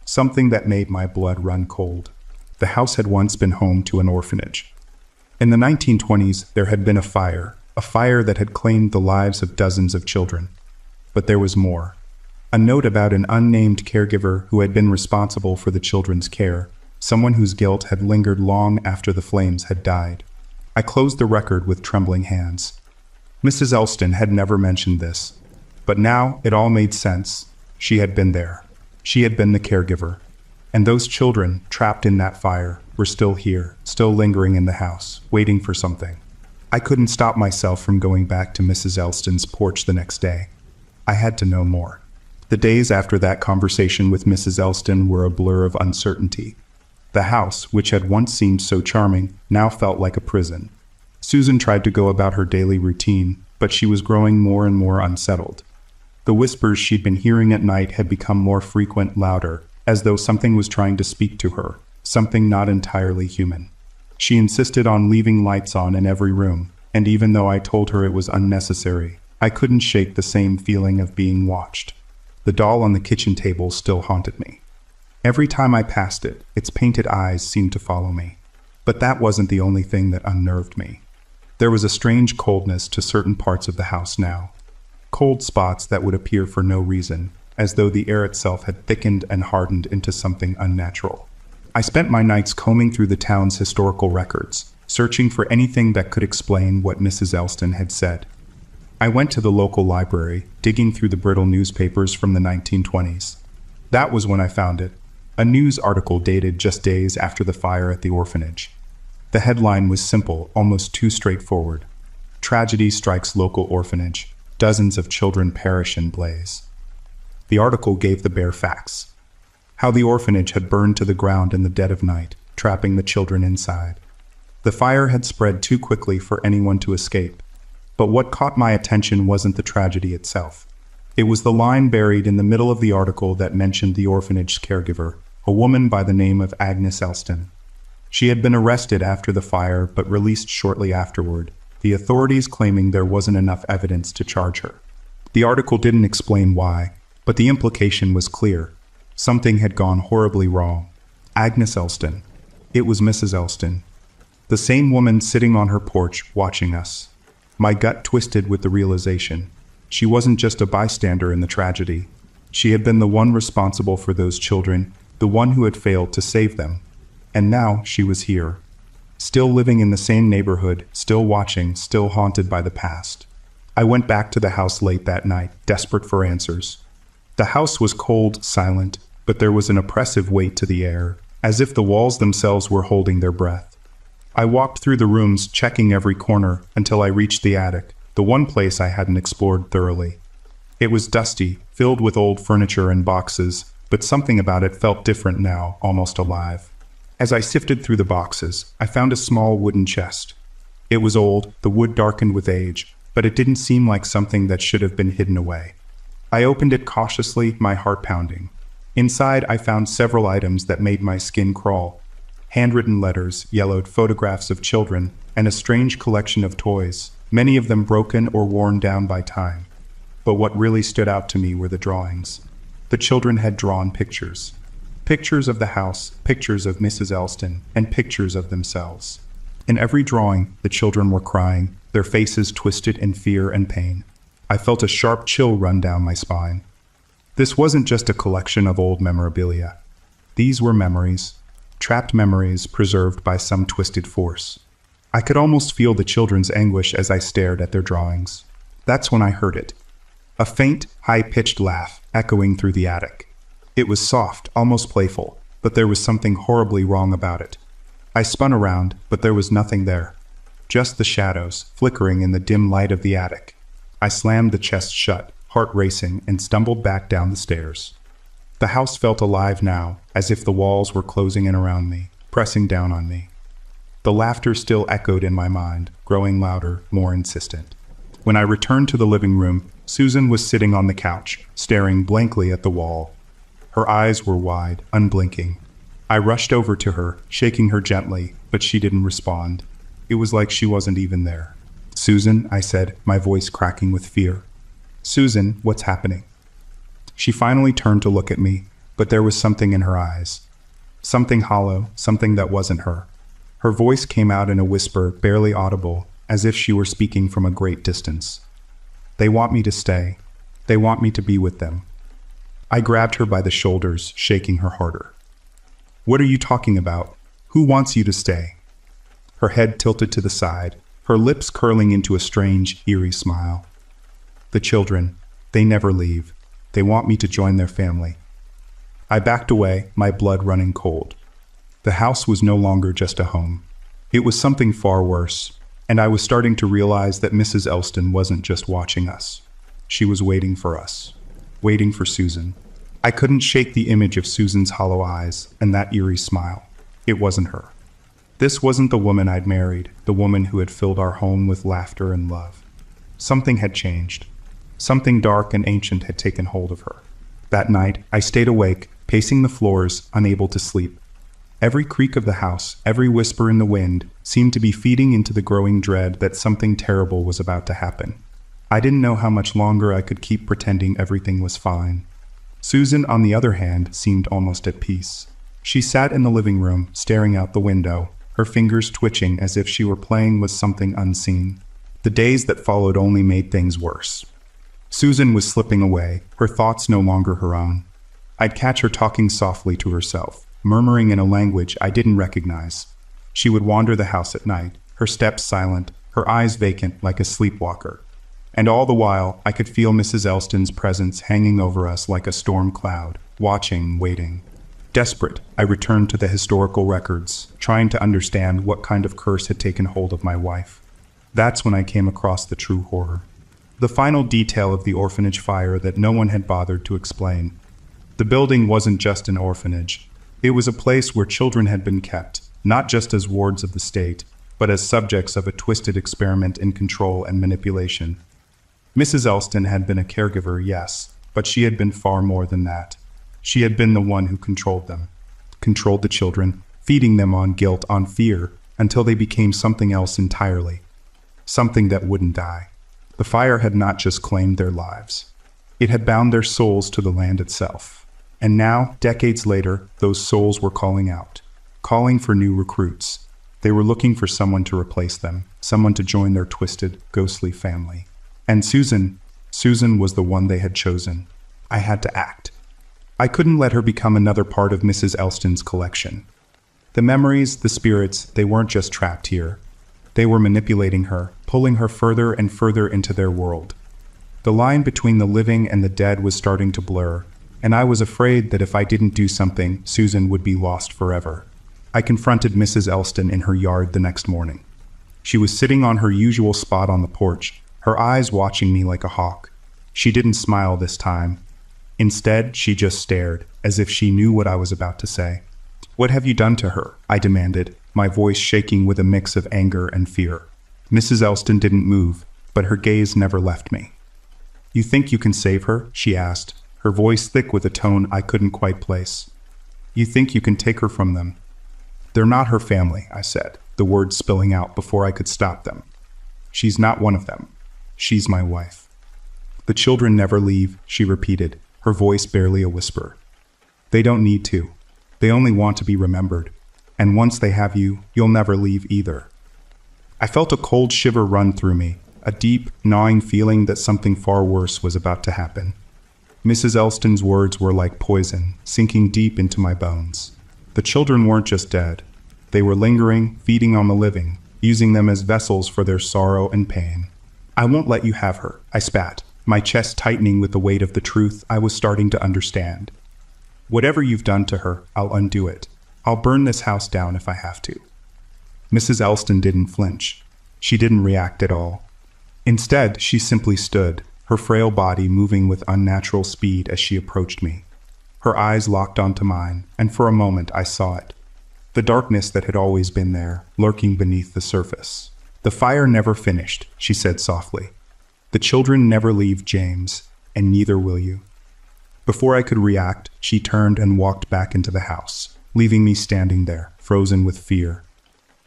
Something that made my blood run cold. The house had once been home to an orphanage. In the 1920s, there had been a fire that had claimed the lives of dozens of children. But there was more. A note about an unnamed caregiver who had been responsible for the children's care, someone whose guilt had lingered long after the flames had died. I closed the record with trembling hands. Mrs. Elston had never mentioned this. But now it all made sense. She had been there. She had been the caregiver. And those children, trapped in that fire, were still here, still lingering in the house, waiting for something. I couldn't stop myself from going back to Mrs. Elston's porch the next day. I had to know more. The days after that conversation with Mrs. Elston were a blur of uncertainty. The house, which had once seemed so charming, now felt like a prison. Susan tried to go about her daily routine, but she was growing more and more unsettled. The whispers she'd been hearing at night had become more frequent, louder, as though something was trying to speak to her, something not entirely human. She insisted on leaving lights on in every room, and even though I told her it was unnecessary, I couldn't shake the same feeling of being watched. The doll on the kitchen table still haunted me. Every time I passed it, its painted eyes seemed to follow me. But that wasn't the only thing that unnerved me. There was a strange coldness to certain parts of the house now. Cold spots that would appear for no reason, as though the air itself had thickened and hardened into something unnatural. I spent my nights combing through the town's historical records, searching for anything that could explain what Mrs. Elston had said. I went to the local library, digging through the brittle newspapers from the 1920s. That was when I found it, a news article dated just days after the fire at the orphanage. The headline was simple, almost too straightforward. "Tragedy strikes local orphanage. Dozens of children perish in blaze." The article gave the bare facts. How the orphanage had burned to the ground in the dead of night, trapping the children inside. The fire had spread too quickly for anyone to escape. But what caught my attention wasn't the tragedy itself. It was the line buried in the middle of the article that mentioned the orphanage's caregiver, a woman by the name of Agnes Elston. She had been arrested after the fire but released shortly afterward, the authorities claiming there wasn't enough evidence to charge her. The article didn't explain why, but the implication was clear. Something had gone horribly wrong. Agnes Elston. It was Mrs. Elston. The same woman sitting on her porch, watching us. My gut twisted with the realization. She wasn't just a bystander in the tragedy. She had been the one responsible for those children, the one who had failed to save them. And now she was here. Still living in the same neighborhood, still watching, still haunted by the past. I went back to the house late that night, desperate for answers. The house was cold, silent, but there was an oppressive weight to the air, as if the walls themselves were holding their breath. I walked through the rooms, checking every corner, until I reached the attic, the one place I hadn't explored thoroughly. It was dusty, filled with old furniture and boxes, but something about it felt different now, almost alive. As I sifted through the boxes, I found a small wooden chest. It was old, the wood darkened with age, but it didn't seem like something that should have been hidden away. I opened it cautiously, my heart pounding. Inside, I found several items that made my skin crawl. Handwritten letters, yellowed photographs of children, and a strange collection of toys, many of them broken or worn down by time. But what really stood out to me were the drawings. The children had drawn pictures. Pictures of the house, pictures of Mrs. Elston, and pictures of themselves. In every drawing, the children were crying, their faces twisted in fear and pain. I felt a sharp chill run down my spine. This wasn't just a collection of old memorabilia. These were memories, trapped memories preserved by some twisted force. I could almost feel the children's anguish as I stared at their drawings. That's when I heard it. A faint, high-pitched laugh echoing through the attic. It was soft, almost playful, but there was something horribly wrong about it. I spun around, but there was nothing there. Just the shadows, flickering in the dim light of the attic. I slammed the chest shut, heart racing, and stumbled back down the stairs. The house felt alive now, as if the walls were closing in around me, pressing down on me. The laughter still echoed in my mind, growing louder, more insistent. When I returned to the living room, Susan was sitting on the couch, staring blankly at the wall. Her eyes were wide, unblinking. I rushed over to her, shaking her gently, but she didn't respond. It was like she wasn't even there. "Susan," I said, my voice cracking with fear. "Susan, what's happening?" She finally turned to look at me, but there was something in her eyes. Something hollow, something that wasn't her. Her voice came out in a whisper, barely audible, as if she were speaking from a great distance. "They want me to stay. They want me to be with them." I grabbed her by the shoulders, shaking her harder. "What are you talking about? Who wants you to stay?" Her head tilted to the side, her lips curling into a strange, eerie smile. "The children, they never leave. They want me to join their family." I backed away, my blood running cold. The house was no longer just a home. It was something far worse, and I was starting to realize that Mrs. Elston wasn't just watching us. She was waiting for us. Waiting for Susan. I couldn't shake the image of Susan's hollow eyes and that eerie smile. It wasn't her. This wasn't the woman I'd married, the woman who had filled our home with laughter and love. Something had changed. Something dark and ancient had taken hold of her. That night, I stayed awake, pacing the floors, unable to sleep. Every creak of the house, every whisper in the wind, seemed to be feeding into the growing dread that something terrible was about to happen. I didn't know how much longer I could keep pretending everything was fine. Susan, on the other hand, seemed almost at peace. She sat in the living room, staring out the window, her fingers twitching as if she were playing with something unseen. The days that followed only made things worse. Susan was slipping away, her thoughts no longer her own. I'd catch her talking softly to herself, murmuring in a language I didn't recognize. She would wander the house at night, her steps silent, her eyes vacant like a sleepwalker. And all the while, I could feel Mrs. Elston's presence hanging over us like a storm cloud, watching, waiting. Desperate, I returned to the historical records, trying to understand what kind of curse had taken hold of my wife. That's when I came across the true horror. The final detail of the orphanage fire that no one had bothered to explain. The building wasn't just an orphanage. It was a place where children had been kept, not just as wards of the state, but as subjects of a twisted experiment in control and manipulation. Mrs. Elston had been a caregiver, yes, but she had been far more than that. She had been the one who controlled them. Controlled the children, feeding them on guilt, on fear, until they became something else entirely. Something that wouldn't die. The fire had not just claimed their lives. It had bound their souls to the land itself. And now, decades later, those souls were calling out. Calling for new recruits. They were looking for someone to replace them, someone to join their twisted, ghostly family. And Susan was the one they had chosen. I had to act. I couldn't let her become another part of Mrs. Elston's collection. The memories, the spirits, they weren't just trapped here. They were manipulating her, pulling her further and further into their world. The line between the living and the dead was starting to blur, and I was afraid that if I didn't do something, Susan would be lost forever. I confronted Mrs. Elston in her yard the next morning. She was sitting on her usual spot on the porch, her eyes watching me like a hawk. She didn't smile this time. Instead, she just stared, as if she knew what I was about to say. "What have you done to her?" I demanded, my voice shaking with a mix of anger and fear. Mrs. Elston didn't move, but her gaze never left me. "You think you can save her?" she asked, her voice thick with a tone I couldn't quite place. "You think you can take her from them?" "They're not her family," I said, the words spilling out before I could stop them. "She's not one of them. She's my wife." "The children never leave," she repeated, her voice barely a whisper. "They don't need to. They only want to be remembered. And once they have you, you'll never leave either." I felt a cold shiver run through me, a deep, gnawing feeling that something far worse was about to happen. Mrs. Elston's words were like poison, sinking deep into my bones. The children weren't just dead. They were lingering, feeding on the living, using them as vessels for their sorrow and pain. "I won't let you have her," I spat, my chest tightening with the weight of the truth I was starting to understand. "Whatever you've done to her, I'll undo it. I'll burn this house down if I have to." Mrs. Elston didn't flinch. She didn't react at all. Instead, she simply stood, her frail body moving with unnatural speed as she approached me. Her eyes locked onto mine, and for a moment I saw it. The darkness that had always been there, lurking beneath the surface. "The fire never finished," she said softly. "The children never leave, James, and neither will you." Before I could react, she turned and walked back into the house, leaving me standing there, frozen with fear.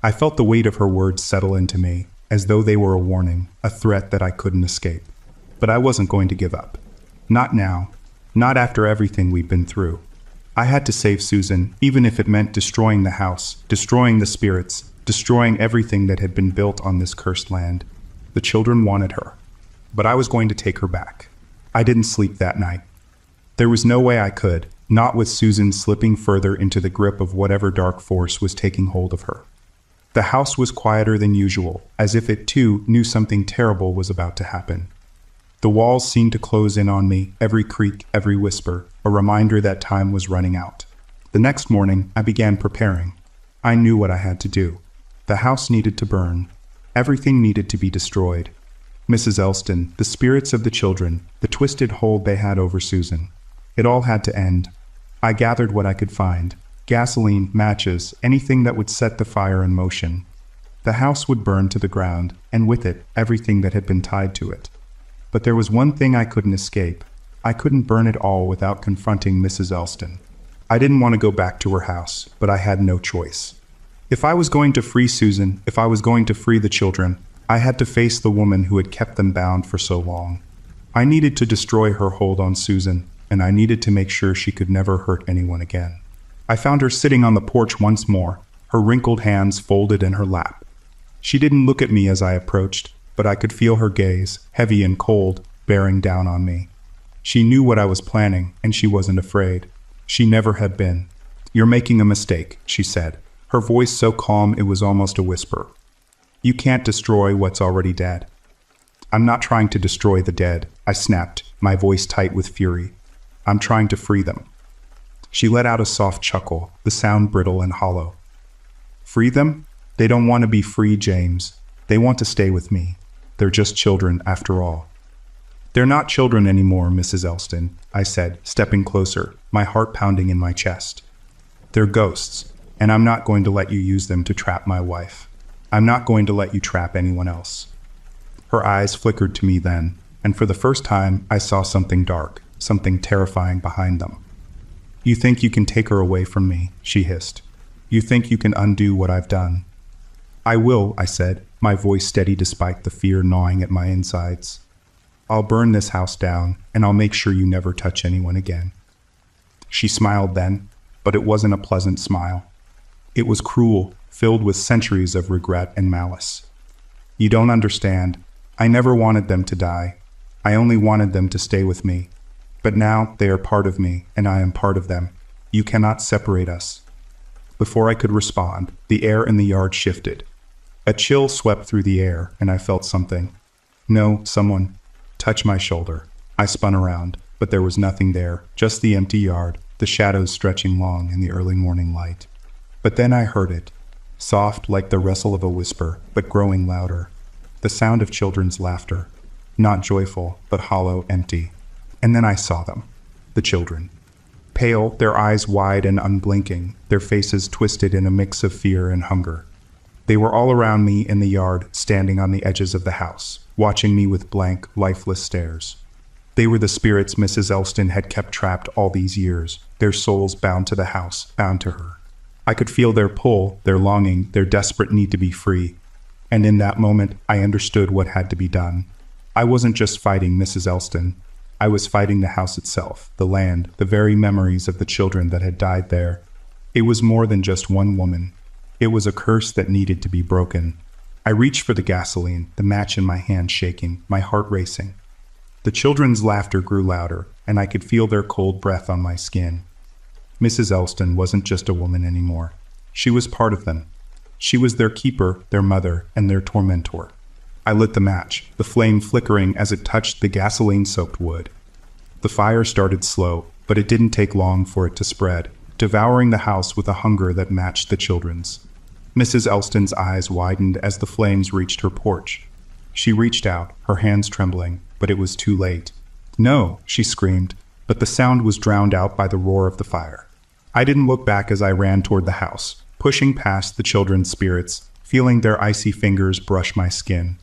I felt the weight of her words settle into me, as though they were a warning, a threat that I couldn't escape. But I wasn't going to give up. Not now. Not after everything we'd been through. I had to save Susan, even if it meant destroying the house, destroying the spirits, destroying everything that had been built on this cursed land. The children wanted her. But I was going to take her back. I didn't sleep that night. There was no way I could, not with Susan slipping further into the grip of whatever dark force was taking hold of her. The house was quieter than usual, as if it too knew something terrible was about to happen. The walls seemed to close in on me, every creak, every whisper, a reminder that time was running out. The next morning, I began preparing. I knew what I had to do. The house needed to burn. Everything needed to be destroyed. Mrs. Elston, the spirits of the children, the twisted hold they had over Susan. It all had to end. I gathered what I could find. Gasoline, matches, anything that would set the fire in motion. The house would burn to the ground, and with it, everything that had been tied to it. But there was one thing I couldn't escape. I couldn't burn it all without confronting Mrs. Elston. I didn't want to go back to her house, but I had no choice. If I was going to free Susan, if I was going to free the children, I had to face the woman who had kept them bound for so long. I needed to destroy her hold on Susan, and I needed to make sure she could never hurt anyone again. I found her sitting on the porch once more, her wrinkled hands folded in her lap. She didn't look at me as I approached, but I could feel her gaze, heavy and cold, bearing down on me. She knew what I was planning, and she wasn't afraid. She never had been. "You're making a mistake," she said, her voice so calm it was almost a whisper. "You can't destroy what's already dead." "I'm not trying to destroy the dead," I snapped, my voice tight with fury. "I'm trying to free them." She let out a soft chuckle, the sound brittle and hollow. "Free them? They don't want to be free, James. They want to stay with me. They're just children, after all." "They're not children anymore, Mrs. Elston," I said, stepping closer, my heart pounding in my chest. "They're ghosts, and I'm not going to let you use them to trap my wife. I'm not going to let you trap anyone else." Her eyes flickered to me then, and for the first time I saw something dark, something terrifying behind them. "You think you can take her away from me," she hissed. "You think you can undo what I've done." "I will," I said, my voice steady despite the fear gnawing at my insides. "I'll burn this house down, and I'll make sure you never touch anyone again." She smiled then, but it wasn't a pleasant smile. It was cruel, filled with centuries of regret and malice. "You don't understand. I never wanted them to die. I only wanted them to stay with me. But now they are part of me, and I am part of them. You cannot separate us." Before I could respond, the air in the yard shifted. A chill swept through the air, and I felt something. No, someone touched my shoulder. I spun around, but there was nothing there, just the empty yard, the shadows stretching long in the early morning light. But then I heard it, soft like the rustle of a whisper, but growing louder. The sound of children's laughter, not joyful, but hollow, empty. And then I saw them, the children. Pale, their eyes wide and unblinking, their faces twisted in a mix of fear and hunger. They were all around me in the yard, standing on the edges of the house, watching me with blank, lifeless stares. They were the spirits Mrs. Elston had kept trapped all these years, their souls bound to the house, bound to her. I could feel their pull, their longing, their desperate need to be free. And in that moment, I understood what had to be done. I wasn't just fighting Mrs. Elston. I was fighting the house itself, the land, the very memories of the children that had died there. It was more than just one woman. It was a curse that needed to be broken. I reached for the gasoline, the match in my hand shaking, my heart racing. The children's laughter grew louder, and I could feel their cold breath on my skin. Mrs. Elston wasn't just a woman anymore. She was part of them. She was their keeper, their mother, and their tormentor. I lit the match, the flame flickering as it touched the gasoline-soaked wood. The fire started slow, but it didn't take long for it to spread, devouring the house with a hunger that matched the children's. Mrs. Elston's eyes widened as the flames reached her porch. She reached out, her hands trembling, but it was too late. "No!" she screamed, but the sound was drowned out by the roar of the fire. I didn't look back as I ran toward the house, pushing past the children's spirits, feeling their icy fingers brush my skin.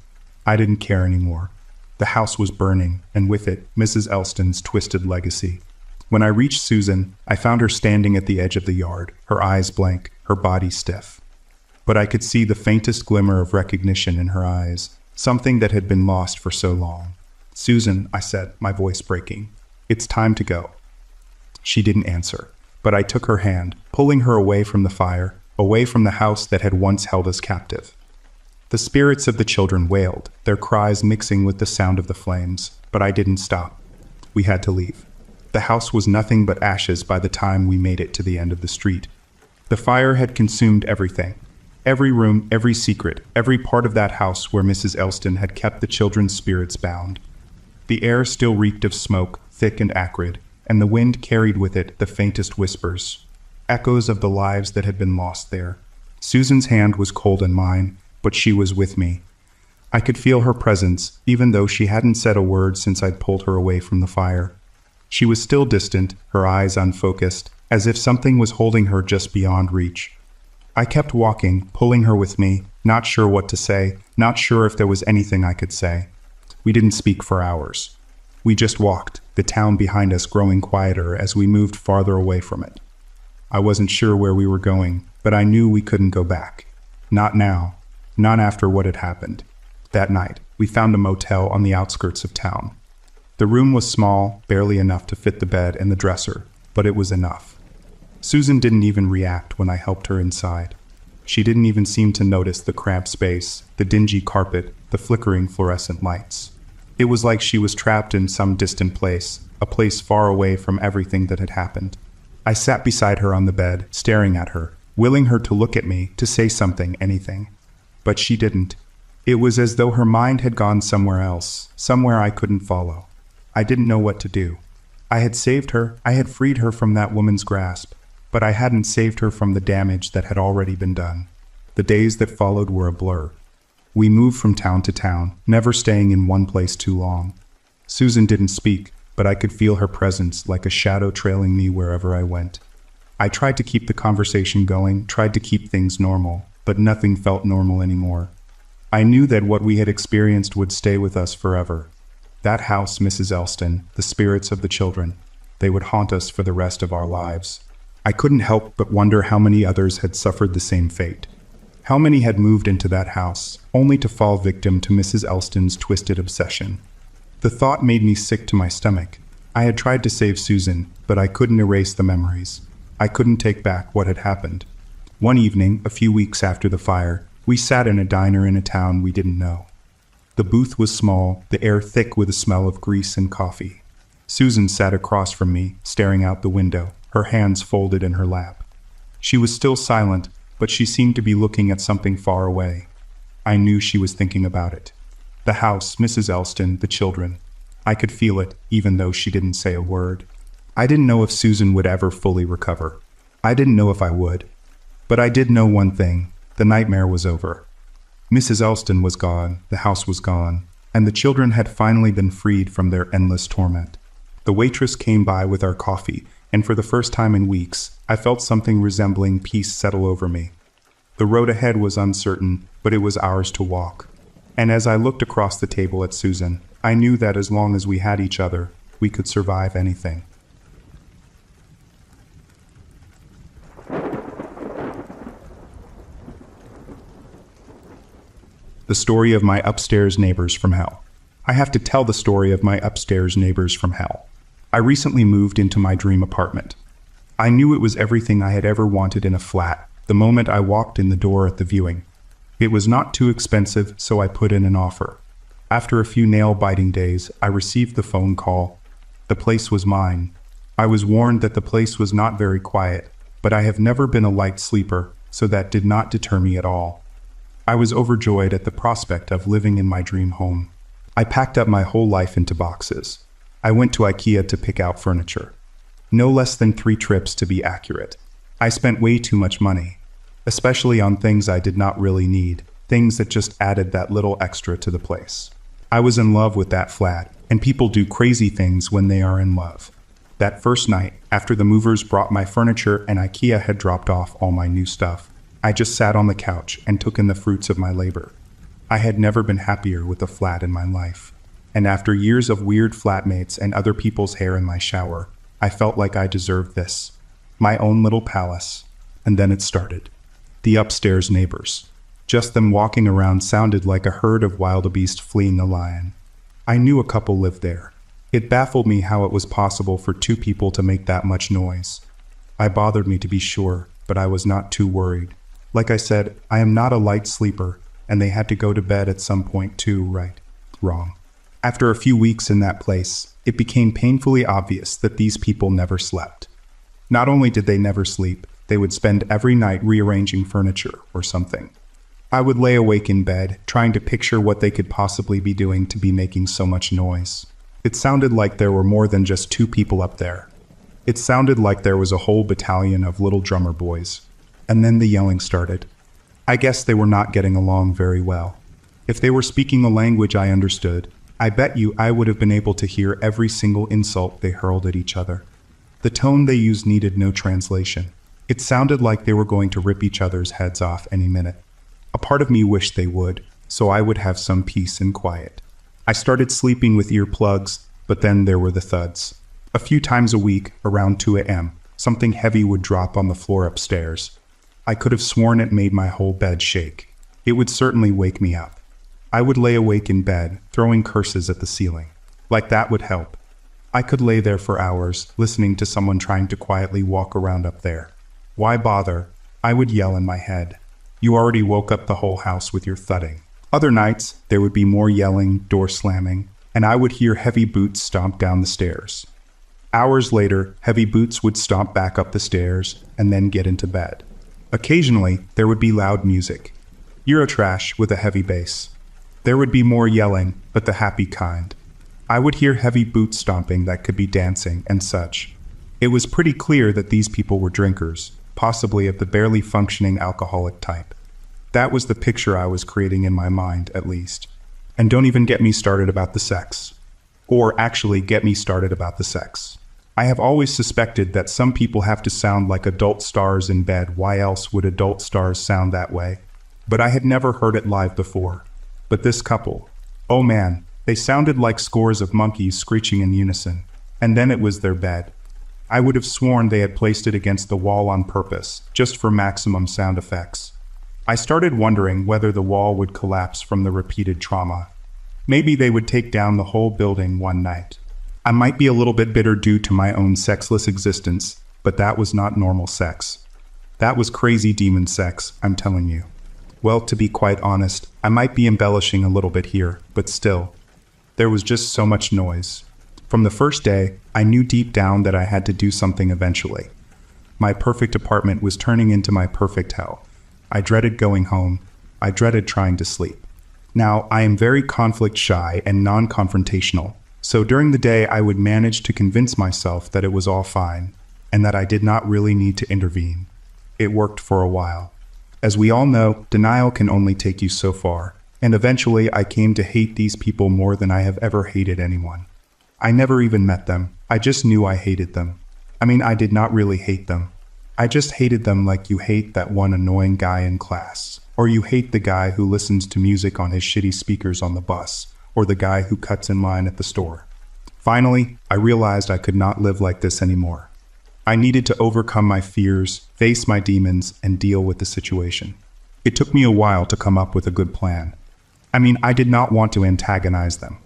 I didn't care anymore. The house was burning, and with it, Mrs. Elston's twisted legacy. When I reached Susan, I found her standing at the edge of the yard, her eyes blank, her body stiff. But I could see the faintest glimmer of recognition in her eyes, something that had been lost for so long. "Susan," I said, my voice breaking, "it's time to go." She didn't answer, but I took her hand, pulling her away from the fire, away from the house that had once held us captive. The spirits of the children wailed, their cries mixing with the sound of the flames, but I didn't stop. We had to leave. The house was nothing but ashes by the time we made it to the end of the street. The fire had consumed everything. Every room, every secret, every part of that house where Mrs. Elston had kept the children's spirits bound. The air still reeked of smoke, thick and acrid, and the wind carried with it the faintest whispers, echoes of the lives that had been lost there. Susan's hand was cold in mine, but she was with me. I could feel her presence, even though she hadn't said a word since I'd pulled her away from the fire. She was still distant, her eyes unfocused, as if something was holding her just beyond reach. I kept walking, pulling her with me, not sure what to say, not sure if there was anything I could say. We didn't speak for hours. We just walked, the town behind us growing quieter as we moved farther away from it. I wasn't sure where we were going, but I knew we couldn't go back. Not now, not after what had happened. That night, we found a motel on the outskirts of town. The room was small, barely enough to fit the bed and the dresser, but it was enough. Susan didn't even react when I helped her inside. She didn't even seem to notice the cramped space, the dingy carpet, the flickering fluorescent lights. It was like she was trapped in some distant place, a place far away from everything that had happened. I sat beside her on the bed, staring at her, willing her to look at me, to say something, anything. But she didn't. It was as though her mind had gone somewhere else, somewhere I couldn't follow. I didn't know what to do. I had saved her, I had freed her from that woman's grasp, but I hadn't saved her from the damage that had already been done. The days that followed were a blur. We moved from town to town, never staying in one place too long. Susan didn't speak, but I could feel her presence like a shadow trailing me wherever I went. I tried to keep the conversation going, tried to keep things normal, but nothing felt normal anymore. I knew that what we had experienced would stay with us forever. That house, Mrs. Elston, the spirits of the children, they would haunt us for the rest of our lives. I couldn't help but wonder how many others had suffered the same fate. How many had moved into that house, only to fall victim to Mrs. Elston's twisted obsession. The thought made me sick to my stomach. I had tried to save Susan, but I couldn't erase the memories. I couldn't take back what had happened. One evening, a few weeks after the fire, we sat in a diner in a town we didn't know. The booth was small, the air thick with the smell of grease and coffee. Susan sat across from me, staring out the window, her hands folded in her lap. She was still silent, but she seemed to be looking at something far away. I knew she was thinking about it. The house, Mrs. Elston, the children. I could feel it, even though she didn't say a word. I didn't know if Susan would ever fully recover. I didn't know if I would. But I did know one thing. The nightmare was over. Mrs. Elston was gone, the house was gone, and the children had finally been freed from their endless torment. The waitress came by with our coffee, and for the first time in weeks, I felt something resembling peace settle over me. The road ahead was uncertain, but it was ours to walk. And as I looked across the table at Susan, I knew that as long as we had each other, we could survive anything. The story of my upstairs neighbors from hell. I have to tell the story of my upstairs neighbors from hell. I recently moved into my dream apartment. I knew it was everything I had ever wanted in a flat the moment I walked in the door at the viewing. It was not too expensive, so I put in an offer. After a few nail-biting days, I received the phone call. The place was mine. I was warned that the place was not very quiet, but I have never been a light sleeper, so that did not deter me at all. I was overjoyed at the prospect of living in my dream home. I packed up my whole life into boxes. I went to IKEA to pick out furniture. No less than 3 trips to be accurate. I spent way too much money, especially on things I did not really need, things that just added that little extra to the place. I was in love with that flat, and people do crazy things when they are in love. That first night, after the movers brought my furniture and IKEA had dropped off all my new stuff, I just sat on the couch and took in the fruits of my labor. I had never been happier with a flat in my life. And after years of weird flatmates and other people's hair in my shower, I felt like I deserved this. My own little palace. And then it started. The upstairs neighbors. Just them walking around sounded like a herd of wildebeest fleeing a lion. I knew a couple lived there. It baffled me how it was possible for 2 people to make that much noise. It bothered me to be sure, but I was not too worried. Like I said, I am not a light sleeper, and they had to go to bed at some point too, right? Wrong. After a few weeks in that place, it became painfully obvious that these people never slept. Not only did they never sleep, they would spend every night rearranging furniture or something. I would lay awake in bed, trying to picture what they could possibly be doing to be making so much noise. It sounded like there were more than just 2 people up there. It sounded like there was a whole battalion of little drummer boys. And then the yelling started. I guess they were not getting along very well. If they were speaking a language I understood, I bet you I would have been able to hear every single insult they hurled at each other. The tone they used needed no translation. It sounded like they were going to rip each other's heads off any minute. A part of me wished they would, so I would have some peace and quiet. I started sleeping with earplugs, but then there were the thuds. A few times a week, around 2 a.m., something heavy would drop on the floor upstairs. I could have sworn it made my whole bed shake. It would certainly wake me up. I would lay awake in bed, throwing curses at the ceiling. Like that would help. I could lay there for hours, listening to someone trying to quietly walk around up there. Why bother? I would yell in my head. You already woke up the whole house with your thudding. Other nights, there would be more yelling, door slamming, and I would hear heavy boots stomp down the stairs. Hours later, heavy boots would stomp back up the stairs and then get into bed. Occasionally, there would be loud music. Eurotrash with a heavy bass. There would be more yelling, but the happy kind. I would hear heavy boot stomping that could be dancing and such. It was pretty clear that these people were drinkers, possibly of the barely functioning alcoholic type. That was the picture I was creating in my mind, at least. And don't even get me started about the sex. Or actually get me started about the sex. I have always suspected that some people have to sound like adult stars in bed. Why else would adult stars sound that way? But I had never heard it live before. But this couple, oh man, they sounded like scores of monkeys screeching in unison. And then it was their bed. I would have sworn they had placed it against the wall on purpose, just for maximum sound effects. I started wondering whether the wall would collapse from the repeated trauma. Maybe they would take down the whole building one night. I might be a little bit bitter due to my own sexless existence, but that was not normal sex. That was crazy demon sex, I'm telling you. Well, to be quite honest, I might be embellishing a little bit here, but still. There was just so much noise. From the first day, I knew deep down that I had to do something eventually. My perfect apartment was turning into my perfect hell. I dreaded going home. I dreaded trying to sleep. Now, I am very conflict shy and non-confrontational, so during the day I would manage to convince myself that it was all fine, and that I did not really need to intervene. It worked for a while. As we all know, denial can only take you so far, and eventually I came to hate these people more than I have ever hated anyone. I never even met them, I just knew I hated them. I mean, I did not really hate them. I just hated them like you hate that one annoying guy in class, or you hate the guy who listens to music on his shitty speakers on the bus, or the guy who cuts in line at the store. Finally, I realized I could not live like this anymore. I needed to overcome my fears, face my demons, and deal with the situation. It took me a while to come up with a good plan. I mean, I did not want to antagonize them.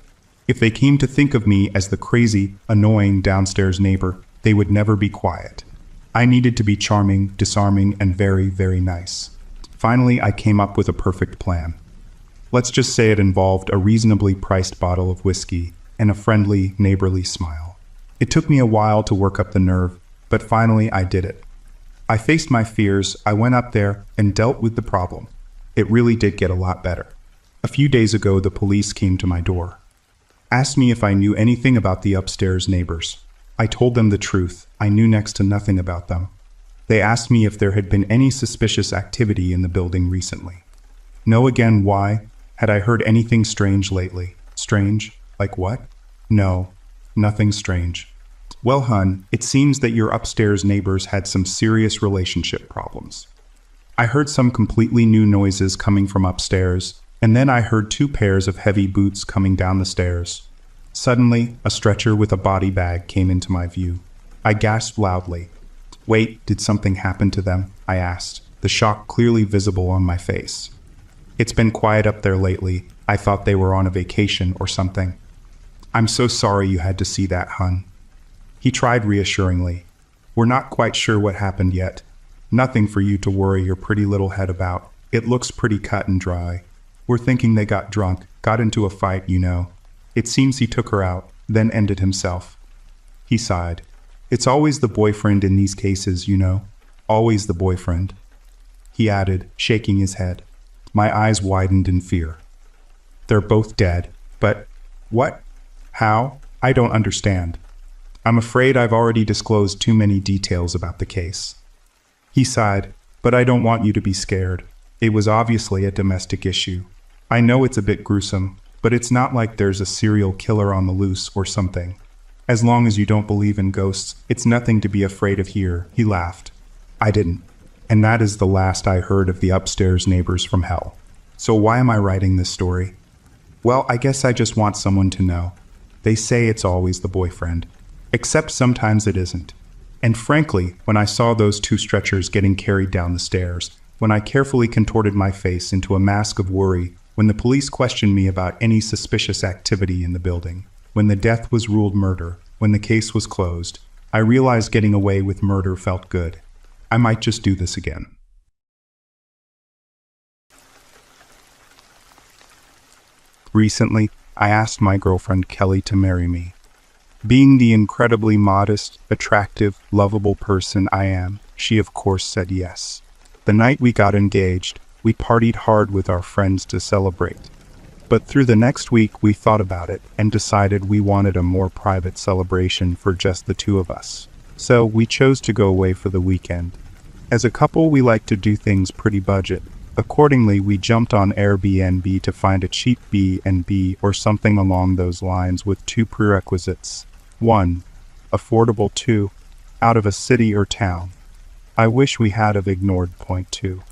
If they came to think of me as the crazy, annoying downstairs neighbor, they would never be quiet. I needed to be charming, disarming, and very, very nice. Finally, I came up with a perfect plan. Let's just say it involved a reasonably priced bottle of whiskey and a friendly, neighborly smile. It took me a while to work up the nerve, but finally I did it. I faced my fears, I went up there and dealt with the problem. It really did get a lot better. A few days ago, the police came to my door. Asked me if I knew anything about the upstairs neighbors. I told them the truth. I knew next to nothing about them. They asked me if there had been any suspicious activity in the building recently. No again, why? Had I heard anything strange lately? Strange? Like what? No, nothing strange. Well, hun, it seems that your upstairs neighbors had some serious relationship problems. I heard some completely new noises coming from upstairs, and then I heard 2 pairs of heavy boots coming down the stairs. Suddenly, a stretcher with a body bag came into my view. I gasped loudly. Wait, did something happen to them? I asked, the shock clearly visible on my face. It's been quiet up there lately. I thought they were on a vacation or something. I'm so sorry you had to see that, hun. He tried reassuringly. We're not quite sure what happened yet. Nothing for you to worry your pretty little head about. It looks pretty cut and dry. We're thinking they got drunk, got into a fight, you know. It seems he took her out, then ended himself. He sighed. It's always the boyfriend in these cases, you know. Always the boyfriend. He added, shaking his head. My eyes widened in fear. They're both dead. But what? How? I don't understand. I'm afraid I've already disclosed too many details about the case. He sighed, but I don't want you to be scared. It was obviously a domestic issue. I know it's a bit gruesome, but it's not like there's a serial killer on the loose or something. As long as you don't believe in ghosts, it's nothing to be afraid of here, he laughed. I didn't. And that is the last I heard of the upstairs neighbors from hell. So why am I writing this story? Well, I guess I just want someone to know. They say it's always the boyfriend. Except sometimes it isn't. And frankly, when I saw those 2 stretchers getting carried down the stairs, when I carefully contorted my face into a mask of worry, when the police questioned me about any suspicious activity in the building, when the death was ruled murder, when the case was closed, I realized getting away with murder felt good. I might just do this again. Recently, I asked my girlfriend Kelly to marry me. Being the incredibly modest, attractive, lovable person I am, she of course said yes. The night we got engaged, we partied hard with our friends to celebrate. But through the next week we thought about it and decided we wanted a more private celebration for just the 2 of us. So we chose to go away for the weekend. As a couple, we like to do things pretty budget. Accordingly, we jumped on Airbnb to find a cheap B&B or something along those lines with 2 prerequisites. 1. Affordable. 2. Out of a city or town. I wish we had have ignored point 2.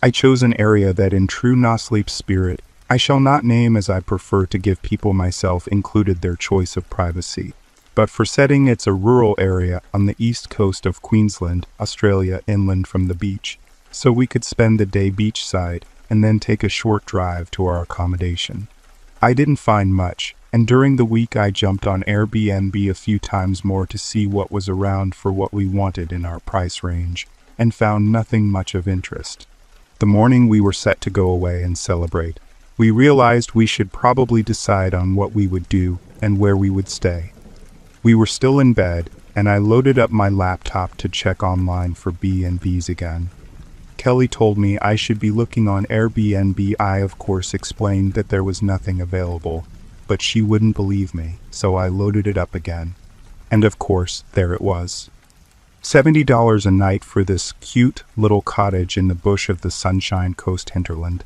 I chose an area that in true no sleep spirit, I shall not name as I prefer to give people myself included their choice of privacy. But for setting, it's a rural area on the east coast of Queensland, Australia, inland from the beach. So we could spend the day beachside and then take a short drive to our accommodation. I didn't find much, and during the week I jumped on Airbnb a few times more to see what was around for what we wanted in our price range, and found nothing much of interest. The morning we were set to go away and celebrate, we realized we should probably decide on what we would do and where we would stay. We were still in bed, and I loaded up my laptop to check online for B&Bs again. Kelly told me I should be looking on Airbnb. I, of course, explained that there was nothing available, but she wouldn't believe me, so I loaded it up again. And of course, there it was. $70 a night for this cute little cottage in the bush of the Sunshine Coast hinterland.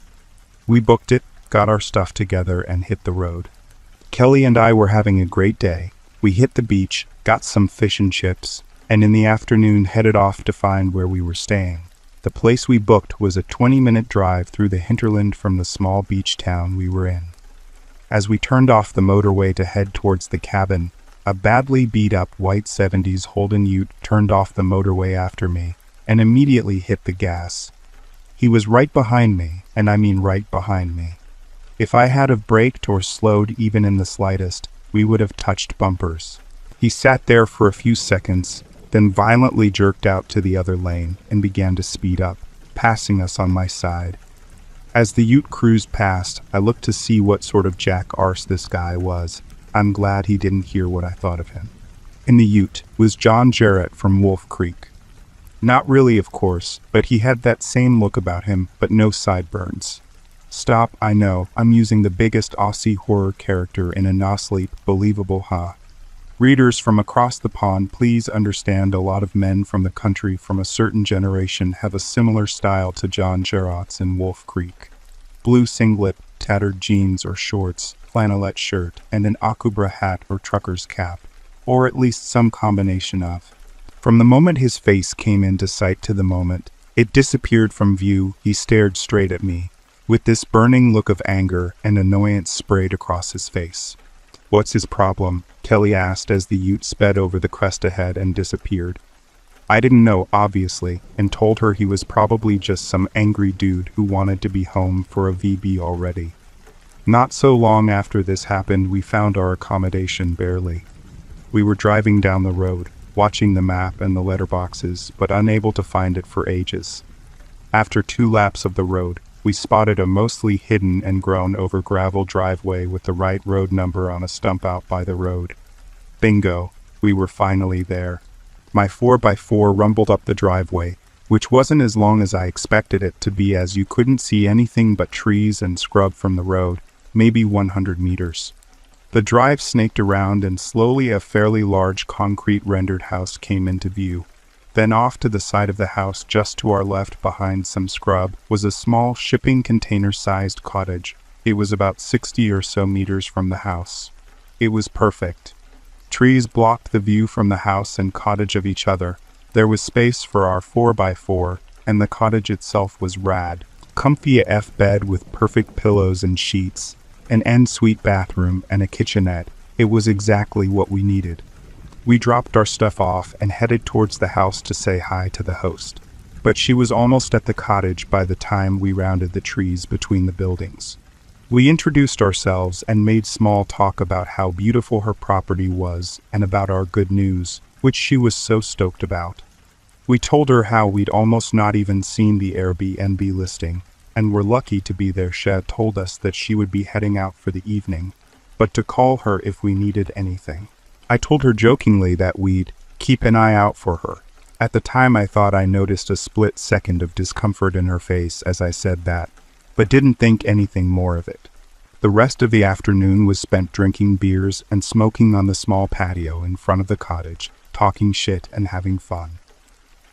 We booked it, got our stuff together, and hit the road. Kelly and I were having a great day. We hit the beach, got some fish and chips, and in the afternoon headed off to find where we were staying. The place we booked was a 20-minute drive through the hinterland from the small beach town we were in. As we turned off the motorway to head towards the cabin, a badly beat-up white 70s Holden Ute turned off the motorway after me and immediately hit the gas. He was right behind me, and I mean right behind me. If I had have braked or slowed even in the slightest, we would have touched bumpers. He sat there for a few seconds, then violently jerked out to the other lane and began to speed up, passing us on my side. As the Ute cruised past, I looked to see what sort of jackarse this guy was. I'm glad he didn't hear what I thought of him. In the Ute was John Jarrett from Wolf Creek. Not really, of course, but he had that same look about him, but no sideburns. Stop, I know, I'm using the biggest Aussie horror character in a no-sleep, believable, huh? Readers from across the pond, please understand a lot of men from the country from a certain generation have a similar style to John Jarrett's in Wolf Creek. Blue singlet, tattered jeans or shorts, flannelette shirt, and an Akubra hat or trucker's cap, or at least some combination of. From the moment his face came into sight to the moment it disappeared from view, he stared straight at me, with this burning look of anger and annoyance sprayed across his face. "What's his problem?" Kelly asked as the Ute sped over the crest ahead and disappeared. I didn't know, obviously, and told her he was probably just some angry dude who wanted to be home for a VB already. Not so long after this happened, we found our accommodation barely. We were driving down the road, watching the map and the letterboxes, but unable to find it for ages. After 2 laps of the road, we spotted a mostly hidden and grown over gravel driveway with the right road number on a stump out by the road. Bingo, we were finally there. My 4x4 rumbled up the driveway, which wasn't as long as I expected it to be, as you couldn't see anything but trees and scrub from the road, maybe 100 meters. The drive snaked around and slowly a fairly large concrete rendered house came into view. Then off to the side of the house, just to our left behind some scrub, was a small shipping container-sized cottage. It was about 60 or so meters from the house. It was perfect. Trees blocked the view from the house and cottage of each other. There was space for our 4x4, and the cottage itself was rad. Comfy AF bed with perfect pillows and sheets, an ensuite bathroom, and a kitchenette. It was exactly what we needed. We dropped our stuff off and headed towards the house to say hi to the host. But she was almost at the cottage by the time we rounded the trees between the buildings. We introduced ourselves and made small talk about how beautiful her property was and about our good news, which she was so stoked about. We told her how we'd almost not even seen the Airbnb listing, and were lucky to be there. She told us that she would be heading out for the evening, but to call her if we needed anything. I told her jokingly that we'd keep an eye out for her. At the time I thought I noticed a split second of discomfort in her face as I said that, but didn't think anything more of it. The rest of the afternoon was spent drinking beers and smoking on the small patio in front of the cottage, talking shit and having fun.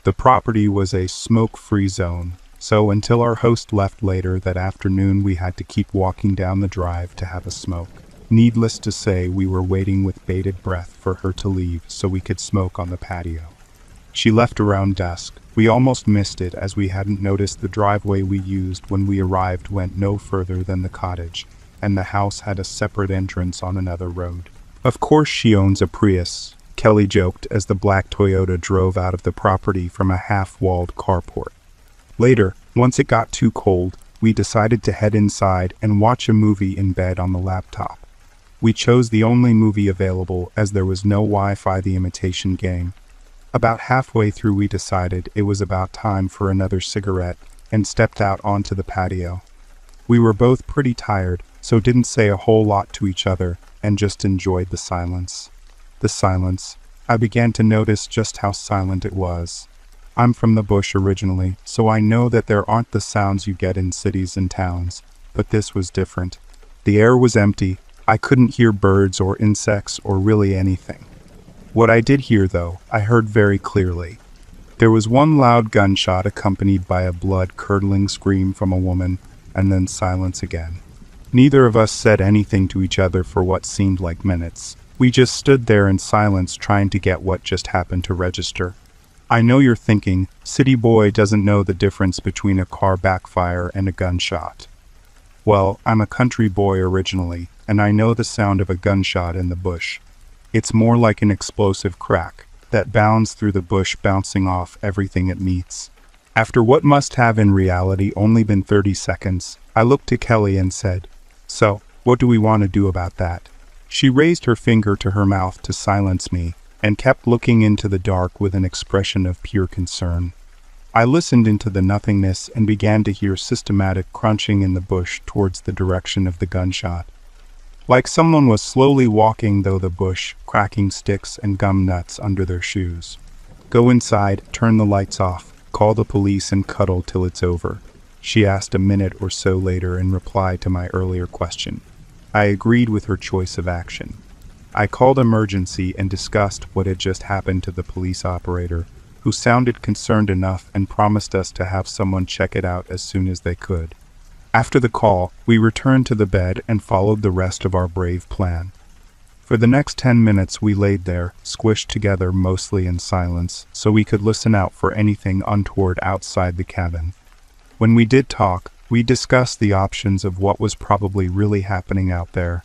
The property was a smoke-free zone, so until our host left later that afternoon we had to keep walking down the drive to have a smoke. Needless to say, we were waiting with bated breath for her to leave so we could smoke on the patio. She left around dusk. We almost missed it as we hadn't noticed the driveway we used when we arrived went no further than the cottage, and the house had a separate entrance on another road. "Of course she owns a Prius," Kelly joked as the black Toyota drove out of the property from a half-walled carport. Later, once it got too cold, we decided to head inside and watch a movie in bed on the laptop. We chose the only movie available as there was no Wi-Fi, The Imitation Game. About halfway through we decided it was about time for another cigarette and stepped out onto the patio. We were both pretty tired, so didn't say a whole lot to each other and just enjoyed the silence. The silence. I began to notice just how silent it was. I'm from the bush originally, so I know that there aren't the sounds you get in cities and towns, but this was different. The air was empty. I couldn't hear birds or insects or really anything. What I did hear, though, I heard very clearly. There was one loud gunshot accompanied by a blood-curdling scream from a woman, and then silence again. Neither of us said anything to each other for what seemed like minutes. We just stood there in silence trying to get what just happened to register. I know you're thinking, city boy doesn't know the difference between a car backfire and a gunshot. Well, I'm a country boy originally, and I know the sound of a gunshot in the bush. It's more like an explosive crack that bounds through the bush, bouncing off everything it meets. After what must have in reality only been 30 seconds, I looked to Kelly and said, "So, what do we want to do about that?" She raised her finger to her mouth to silence me, and kept looking into the dark with an expression of pure concern. I listened into the nothingness and began to hear systematic crunching in the bush towards the direction of the gunshot. Like someone was slowly walking through the bush, cracking sticks and gum nuts under their shoes. "Go inside, turn the lights off, call the police and cuddle till it's over," she asked a minute or so later in reply to my earlier question. I agreed with her choice of action. I called emergency and discussed what had just happened to the police operator, who sounded concerned enough and promised us to have someone check it out as soon as they could. After the call, we returned to the bed and followed the rest of our brave plan. For the next 10 minutes we laid there, squished together mostly in silence, so we could listen out for anything untoward outside the cabin. When we did talk, we discussed the options of what was probably really happening out there.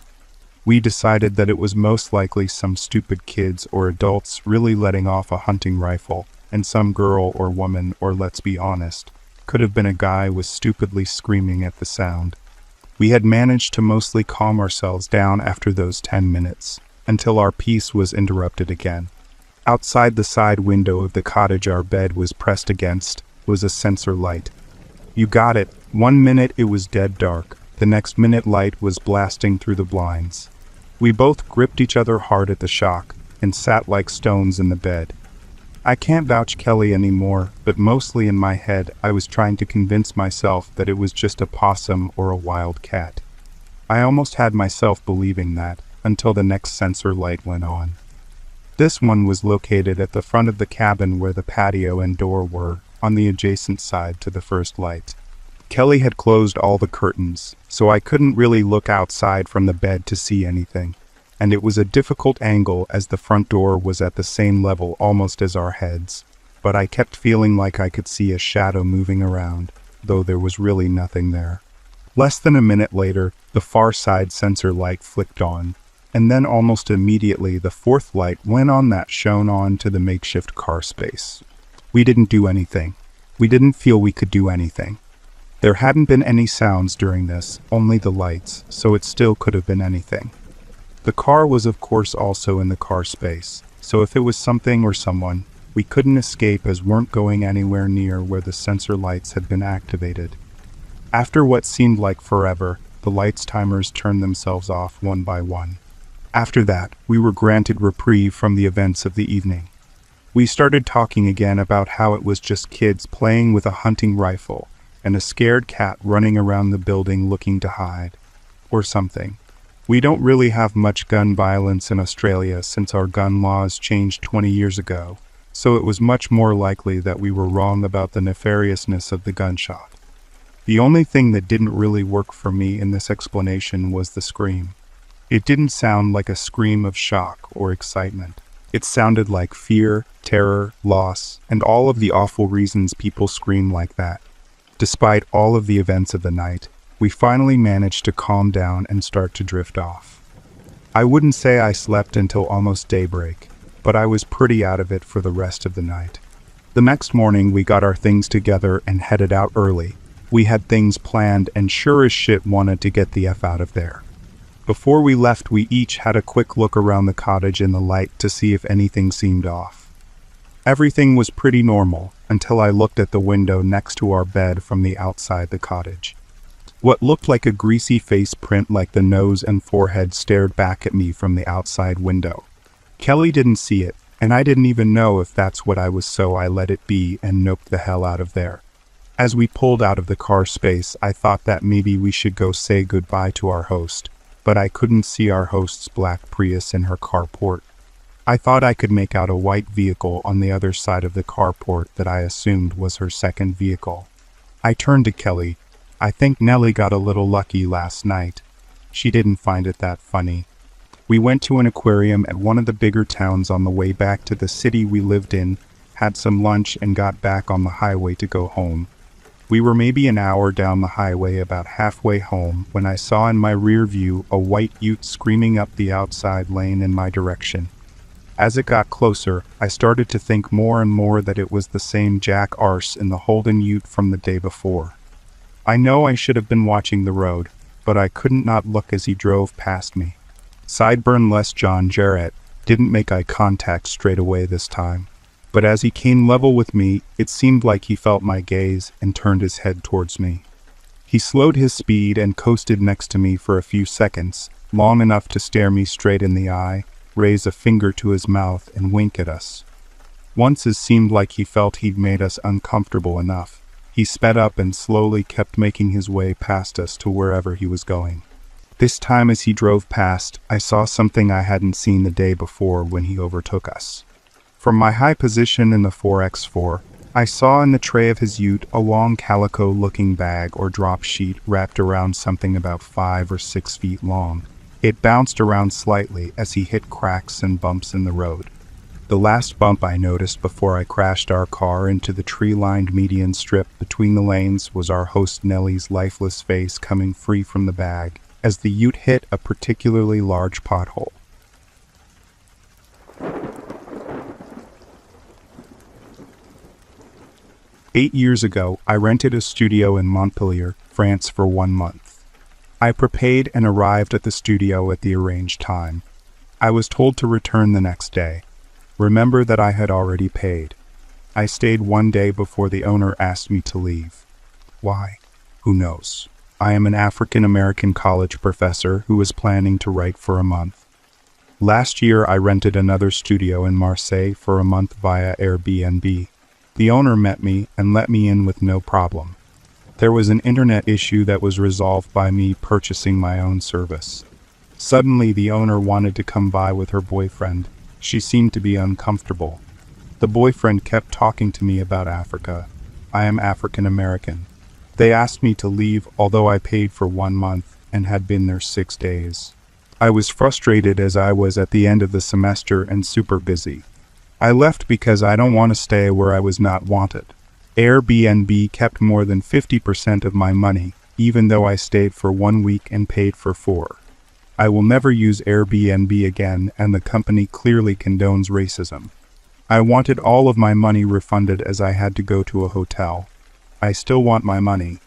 We decided that it was most likely some stupid kids or adults really letting off a hunting rifle, and some girl or woman, or let's be honest, could have been a guy was stupidly screaming at the sound. We had managed to mostly calm ourselves down after those 10 minutes, until our peace was interrupted again. Outside the side window of the cottage our bed was pressed against was a sensor light. You got it. 1 minute it was dead dark, the next minute light was blasting through the blinds. We both gripped each other hard at the shock, and sat like stones in the bed. I can't vouch Kelly anymore, but mostly in my head I was trying to convince myself that it was just a possum or a wild cat. I almost had myself believing that, until the next sensor light went on. This one was located at the front of the cabin where the patio and door were, on the adjacent side to the first light. Kelly had closed all the curtains, so I couldn't really look outside from the bed to see anything, and it was a difficult angle as the front door was at the same level almost as our heads, but I kept feeling like I could see a shadow moving around, though there was really nothing there. Less than a minute later, the far side sensor light flicked on, and then almost immediately the fourth light went on that shone on to the makeshift car space. We didn't do anything. We didn't feel we could do anything. There hadn't been any sounds during this, only the lights, so it still could have been anything. The car was of course also in the car space, so if it was something or someone, we couldn't escape as weren't going anywhere near where the sensor lights had been activated. After what seemed like forever, the lights timers turned themselves off one by one. After that, we were granted reprieve from the events of the evening. We started talking again about how it was just kids playing with a hunting rifle and a scared cat running around the building looking to hide, or something. We don't really have much gun violence in Australia since our gun laws changed 20 years ago, so it was much more likely that we were wrong about the nefariousness of the gunshot. The only thing that didn't really work for me in this explanation was the scream. It didn't sound like a scream of shock or excitement. It sounded like fear, terror, loss, and all of the awful reasons people scream like that. Despite all of the events of the night, we finally managed to calm down and start to drift off. I wouldn't say I slept until almost daybreak, but I was pretty out of it for the rest of the night. The next morning we got our things together and headed out early. We had things planned and sure as shit wanted to get the F out of there. Before we left, we each had a quick look around the cottage in the light to see if anything seemed off. Everything was pretty normal until I looked at the window next to our bed from the outside the cottage. What looked like a greasy face print like the nose and forehead stared back at me from the outside window. Kelly didn't see it, And I didn't even know if that's what I was, so I let it be and noped the hell out of there. As we pulled out of the car space, I thought that maybe we should go say goodbye to our host, but I couldn't see our host's black Prius in her carport. I thought I could make out a white vehicle on the other side of the carport that I assumed was her second vehicle. I turned to Kelly. I think Nellie got a little lucky last night. She didn't find it that funny. We went to an aquarium at one of the bigger towns on the way back to the city we lived in, had some lunch, and got back on the highway to go home. We were maybe an hour down the highway, about halfway home, when I saw in my rear view a white ute screaming up the outside lane in my direction. As it got closer, I started to think more and more that it was the same Jack Arse in the Holden ute from the day before. I know I should have been watching the road, but I couldn't not look as he drove past me. Sideburn less John Jarrett didn't make eye contact straight away this time, but as he came level with me, it seemed like he felt my gaze and turned his head towards me. He slowed his speed and coasted next to me for a few seconds, long enough to stare me straight in the eye, raise a finger to his mouth, and wink at us. Once it seemed like he felt he'd made us uncomfortable enough. He sped up and slowly kept making his way past us to wherever he was going. This time as he drove past, I saw something I hadn't seen the day before when he overtook us. From my high position in the 4x4, I saw in the tray of his ute a long calico-looking bag or drop sheet wrapped around something about 5 or 6 feet long. It bounced around slightly as he hit cracks and bumps in the road. The last bump I noticed before I crashed our car into the tree-lined median strip between the lanes was our host Nellie's lifeless face coming free from the bag as the ute hit a particularly large pothole. "8 years ago, I rented a studio in Montpellier, France for 1 month. I prepaid and arrived at the studio at the arranged time. I was told to return the next day. Remember that I had already paid. I stayed 1 day before the owner asked me to leave. Why? Who knows? I am an African-American college professor who was planning to write for a month. Last year, I rented another studio in Marseille for a month via Airbnb. The owner met me and let me in with no problem. There was an internet issue that was resolved by me purchasing my own service. Suddenly, the owner wanted to come by with her boyfriend. She seemed to be uncomfortable. The boyfriend kept talking to me about Africa. I am African American. They asked me to leave, although I paid for 1 month and had been there 6 days. I was frustrated as I was at the end of the semester and super busy. I left because I don't want to stay where I was not wanted. Airbnb kept more than 50% of my money, even though I stayed for 1 week and paid for 4. I will never use Airbnb again, and the company clearly condones racism. I wanted all of my money refunded as I had to go to a hotel. I still want my money.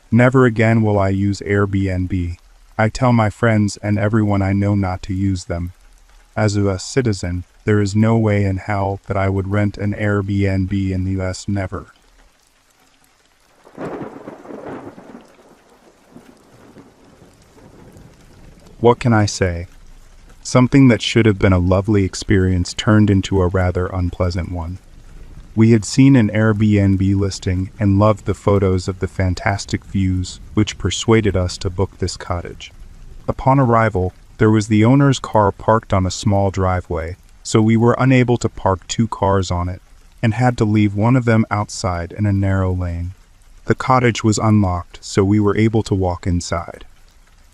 Never again will I use Airbnb. I tell my friends and everyone I know not to use them. As a citizen, there is no way in hell that I would rent an Airbnb in the US, never. What can I say? Something that should have been a lovely experience turned into a rather unpleasant one. We had seen an Airbnb listing and loved the photos of the fantastic views, which persuaded us to book this cottage. Upon arrival, there was the owner's car parked on a small driveway, so we were unable to park 2 cars on it, and had to leave one of them outside in a narrow lane. The cottage was unlocked, so we were able to walk inside.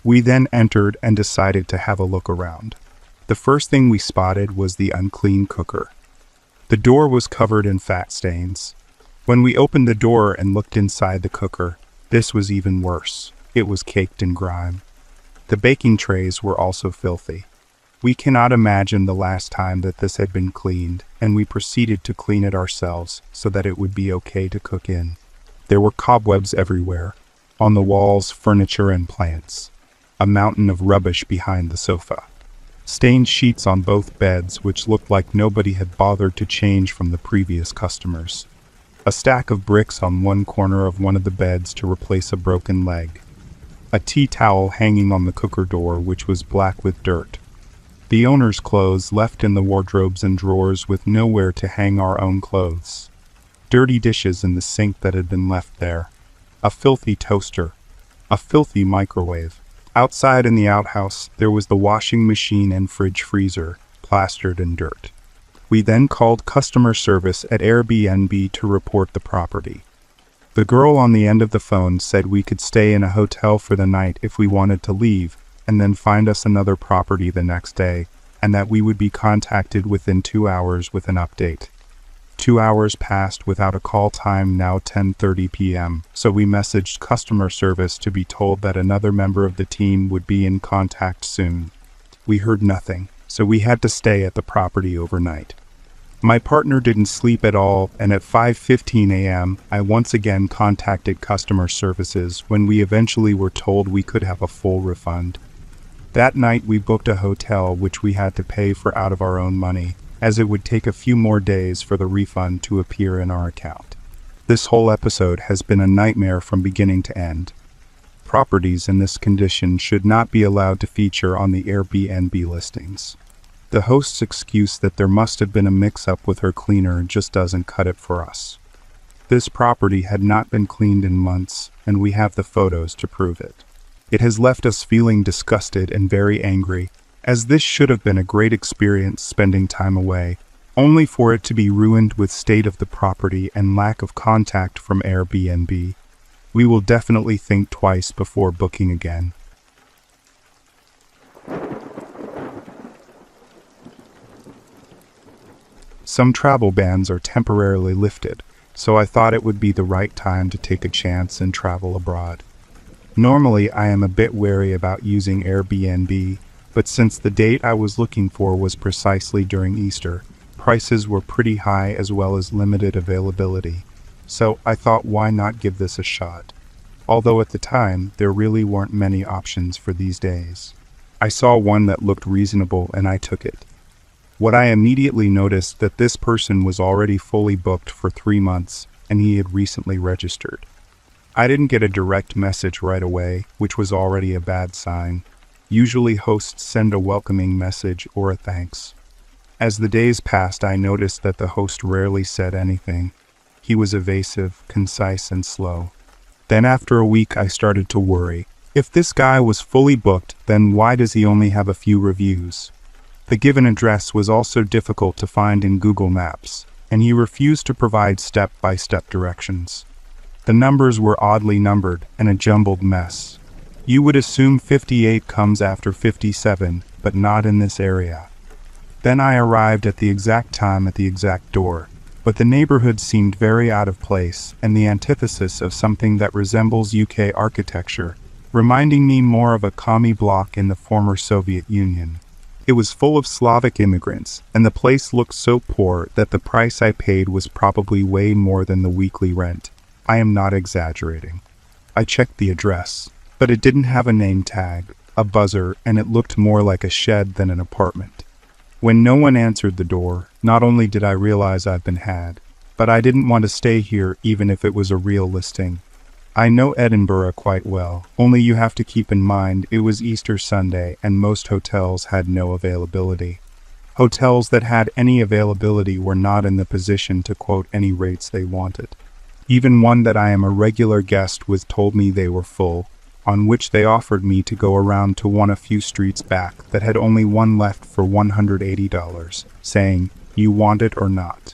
We then entered and decided to have a look around. The first thing we spotted was the unclean cooker. The door was covered in fat stains. When we opened the door and looked inside the cooker, this was even worse. It was caked in grime. The baking trays were also filthy. We cannot imagine the last time that this had been cleaned, and we proceeded to clean it ourselves so that it would be okay to cook in. There were cobwebs everywhere, on the walls, furniture, and plants. A mountain of rubbish behind the sofa. Stained sheets on both beds, which looked like nobody had bothered to change from the previous customers. A stack of bricks on one corner of one of the beds to replace a broken leg. A tea towel hanging on the cooker door, which was black with dirt. The owner's clothes left in the wardrobes and drawers with nowhere to hang our own clothes. Dirty dishes in the sink that had been left there. A filthy toaster. A filthy microwave. Outside in the outhouse, there was the washing machine and fridge freezer, plastered in dirt. We then called customer service at Airbnb to report the property. The girl on the end of the phone said we could stay in a hotel for the night if we wanted to leave, and then find us another property the next day, and that we would be contacted within 2 hours with an update. 2 hours passed without a call time, now 10:30 p.m., so we messaged customer service to be told that another member of the team would be in contact soon. We heard nothing, so we had to stay at the property overnight. My partner didn't sleep at all, and at 5:15 a.m., I once again contacted customer services when we eventually were told we could have a full refund. That night we booked a hotel which we had to pay for out of our own money, as it would take a few more days for the refund to appear in our account. This whole episode has been a nightmare from beginning to end. Properties in this condition should not be allowed to feature on the Airbnb listings. The host's excuse that there must have been a mix-up with her cleaner just doesn't cut it for us. This property had not been cleaned in months, and we have the photos to prove it. It has left us feeling disgusted and very angry, as this should have been a great experience spending time away, only for it to be ruined with state of the property and lack of contact from Airbnb. We will definitely think twice before booking again. Some travel bans are temporarily lifted, so I thought it would be the right time to take a chance and travel abroad. Normally, I am a bit wary about using Airbnb, but since the date I was looking for was precisely during Easter, prices were pretty high as well as limited availability. So I thought, why not give this a shot? Although at the time, there really weren't many options for these days. I saw one that looked reasonable and I took it. What I immediately noticed that this person was already fully booked for 3 months, and he had recently registered. I didn't get a direct message right away, which was already a bad sign. Usually hosts send a welcoming message or a thanks. As the days passed, I noticed that the host rarely said anything. He was evasive, concise, and slow. Then after a week, I started to worry. If this guy was fully booked, then why does he only have a few reviews? The given address was also difficult to find in Google Maps, and he refused to provide step-by-step directions. The numbers were oddly numbered and a jumbled mess. You would assume 58 comes after 57, but not in this area. Then I arrived at the exact time at the exact door, but the neighborhood seemed very out of place and the antithesis of something that resembles UK architecture, reminding me more of a commie block in the former Soviet Union. It was full of Slavic immigrants, and the place looked so poor that the price I paid was probably way more than the weekly rent. I am not exaggerating. I checked the address, but it didn't have a name tag, a buzzer, and it looked more like a shed than an apartment. When no one answered the door, not only did I realize I'd been had, but I didn't want to stay here even if it was a real listing. I know Edinburgh quite well, only you have to keep in mind it was Easter Sunday and most hotels had no availability. Hotels that had any availability were not in the position to quote any rates they wanted. Even one that I am a regular guest with told me they were full, on which they offered me to go around to one a few streets back that had only one left for $180, saying, "You want it or not?"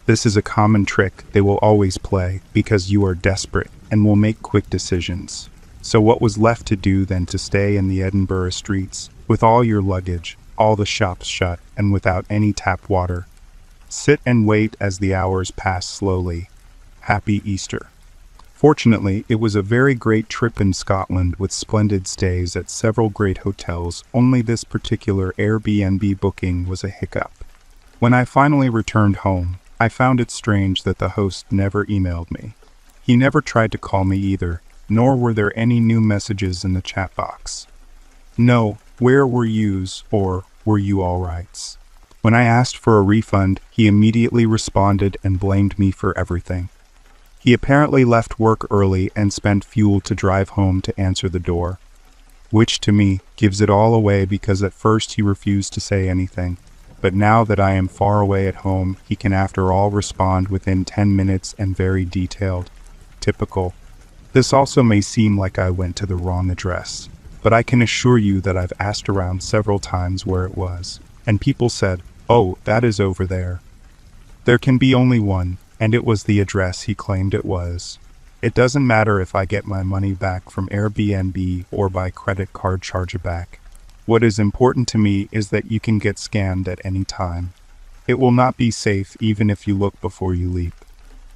This is a common trick they will always play because you are desperate and will make quick decisions. So what was left to do than to stay in the Edinburgh streets, with all your luggage, all the shops shut, and without any tap water? Sit and wait as the hours pass slowly. Happy Easter. Fortunately, it was a very great trip in Scotland with splendid stays at several great hotels, only this particular Airbnb booking was a hiccup. When I finally returned home, I found it strange that the host never emailed me. He never tried to call me either, nor were there any new messages in the chat box. No, where were yous, or were you all rights? When I asked for a refund, he immediately responded and blamed me for everything. He apparently left work early and spent fuel to drive home to answer the door. which to me gives it all away because at first he refused to say anything. But now that I am far away at home, he can after all respond within 10 minutes and very detailed. Typical. This also may seem like I went to the wrong address, but I can assure you that I've asked around several times where it was, and people said, "Oh, that is over there." There can be only one, and it was the address he claimed it was. It doesn't matter if I get my money back from Airbnb or by credit card chargeback. What is important to me is that you can get scammed at any time. It will not be safe even if you look before you leap.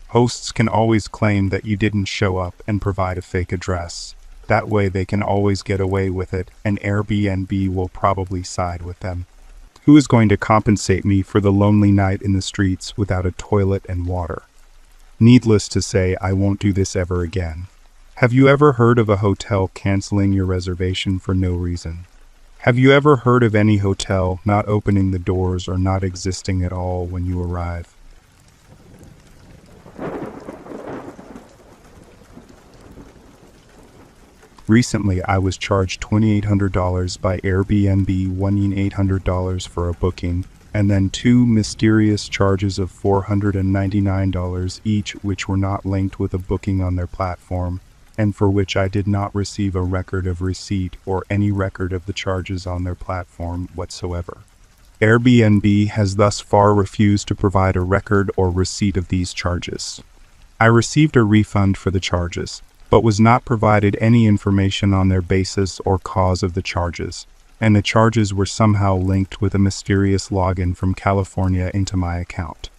Hosts can always claim that you didn't show up and provide a fake address. That way they can always get away with it, and Airbnb will probably side with them. Who is going to compensate me for the lonely night in the streets without a toilet and water? Needless to say, I won't do this ever again. Have you ever heard of a hotel canceling your reservation for no reason? Have you ever heard of any hotel not opening the doors or not existing at all when you arrive? Recently, I was charged $2,800 by Airbnb, wanting $800 for a booking, and then two mysterious charges of $499 each, which were not linked with a booking on their platform, and for which I did not receive a record of receipt or any record of the charges on their platform whatsoever. Airbnb has thus far refused to provide a record or receipt of these charges. I received a refund for the charges, but was not provided any information on their basis or cause of the charges, and the charges were somehow linked with a mysterious login from California into my account.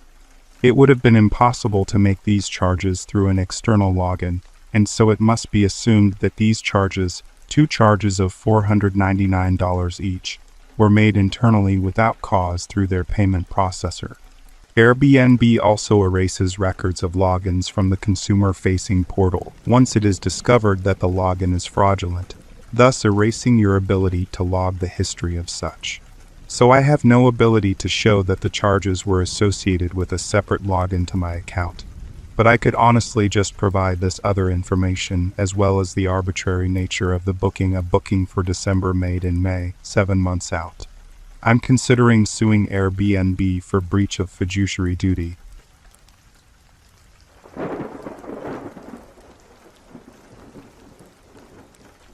It would have been impossible to make these charges through an external login, and so it must be assumed that these charges, two charges of $499 each, were made internally without cause through their payment processor. Airbnb also erases records of logins from the consumer-facing portal once it is discovered that the login is fraudulent, thus erasing your ability to log the history of such. So I have no ability to show that the charges were associated with a separate login to my account. But I could honestly just provide this other information, as well as the arbitrary nature of the booking, a booking for December made in May, 7 months out. I'm considering suing Airbnb for breach of fiduciary duty.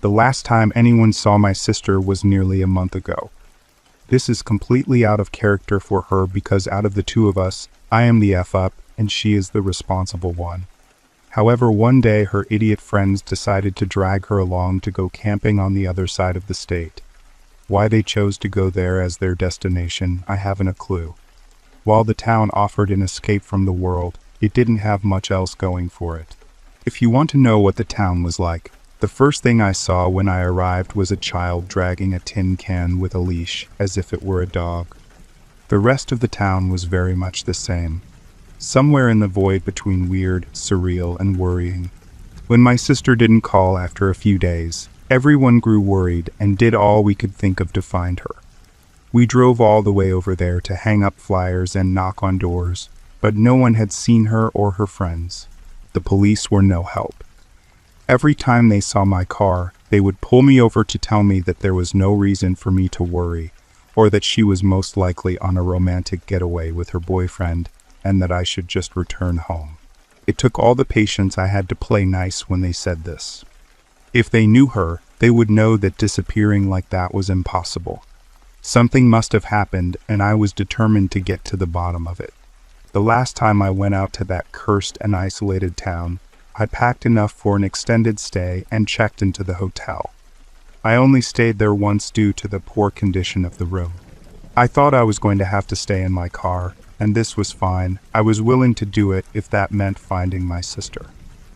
The last time anyone saw my sister was nearly a month ago. This is completely out of character for her because out of the two of us, I am the F-up and she is the responsible one. However, one day her idiot friends decided to drag her along to go camping on the other side of the state. Why they chose to go there as their destination, I haven't a clue. While the town offered an escape from the world, it didn't have much else going for it. If you want to know what the town was like, the first thing I saw when I arrived was a child dragging a tin can with a leash, as if it were a dog. The rest of the town was very much the same. Somewhere in the void between weird, surreal, and worrying. When my sister didn't call after a few days, everyone grew worried and did all we could think of to find her. We drove all the way over there to hang up flyers and knock on doors, but no one had seen her or her friends. The police were no help. Every time they saw my car, they would pull me over to tell me that there was no reason for me to worry, or that she was most likely on a romantic getaway with her boyfriend, and that I should just return home. It took all the patience I had to play nice when they said this. If they knew her, they would know that disappearing like that was impossible. Something must have happened, and I was determined to get to the bottom of it. The last time I went out to that cursed and isolated town, I packed enough for an extended stay and checked into the hotel. I only stayed there once due to the poor condition of the room. I thought I was going to have to stay in my car, and this was fine. I was willing to do it if that meant finding my sister.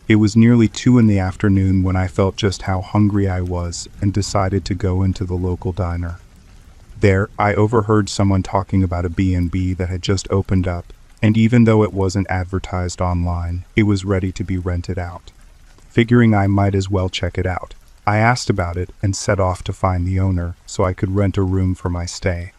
It was nearly 2 in the afternoon when I felt just how hungry I was and decided to go into the local diner. There, I overheard someone talking about a B&B that had just opened up, and even though it wasn't advertised online, it was ready to be rented out. Figuring I might as well check it out, I asked about it and set off to find the owner so I could rent a room for my stay.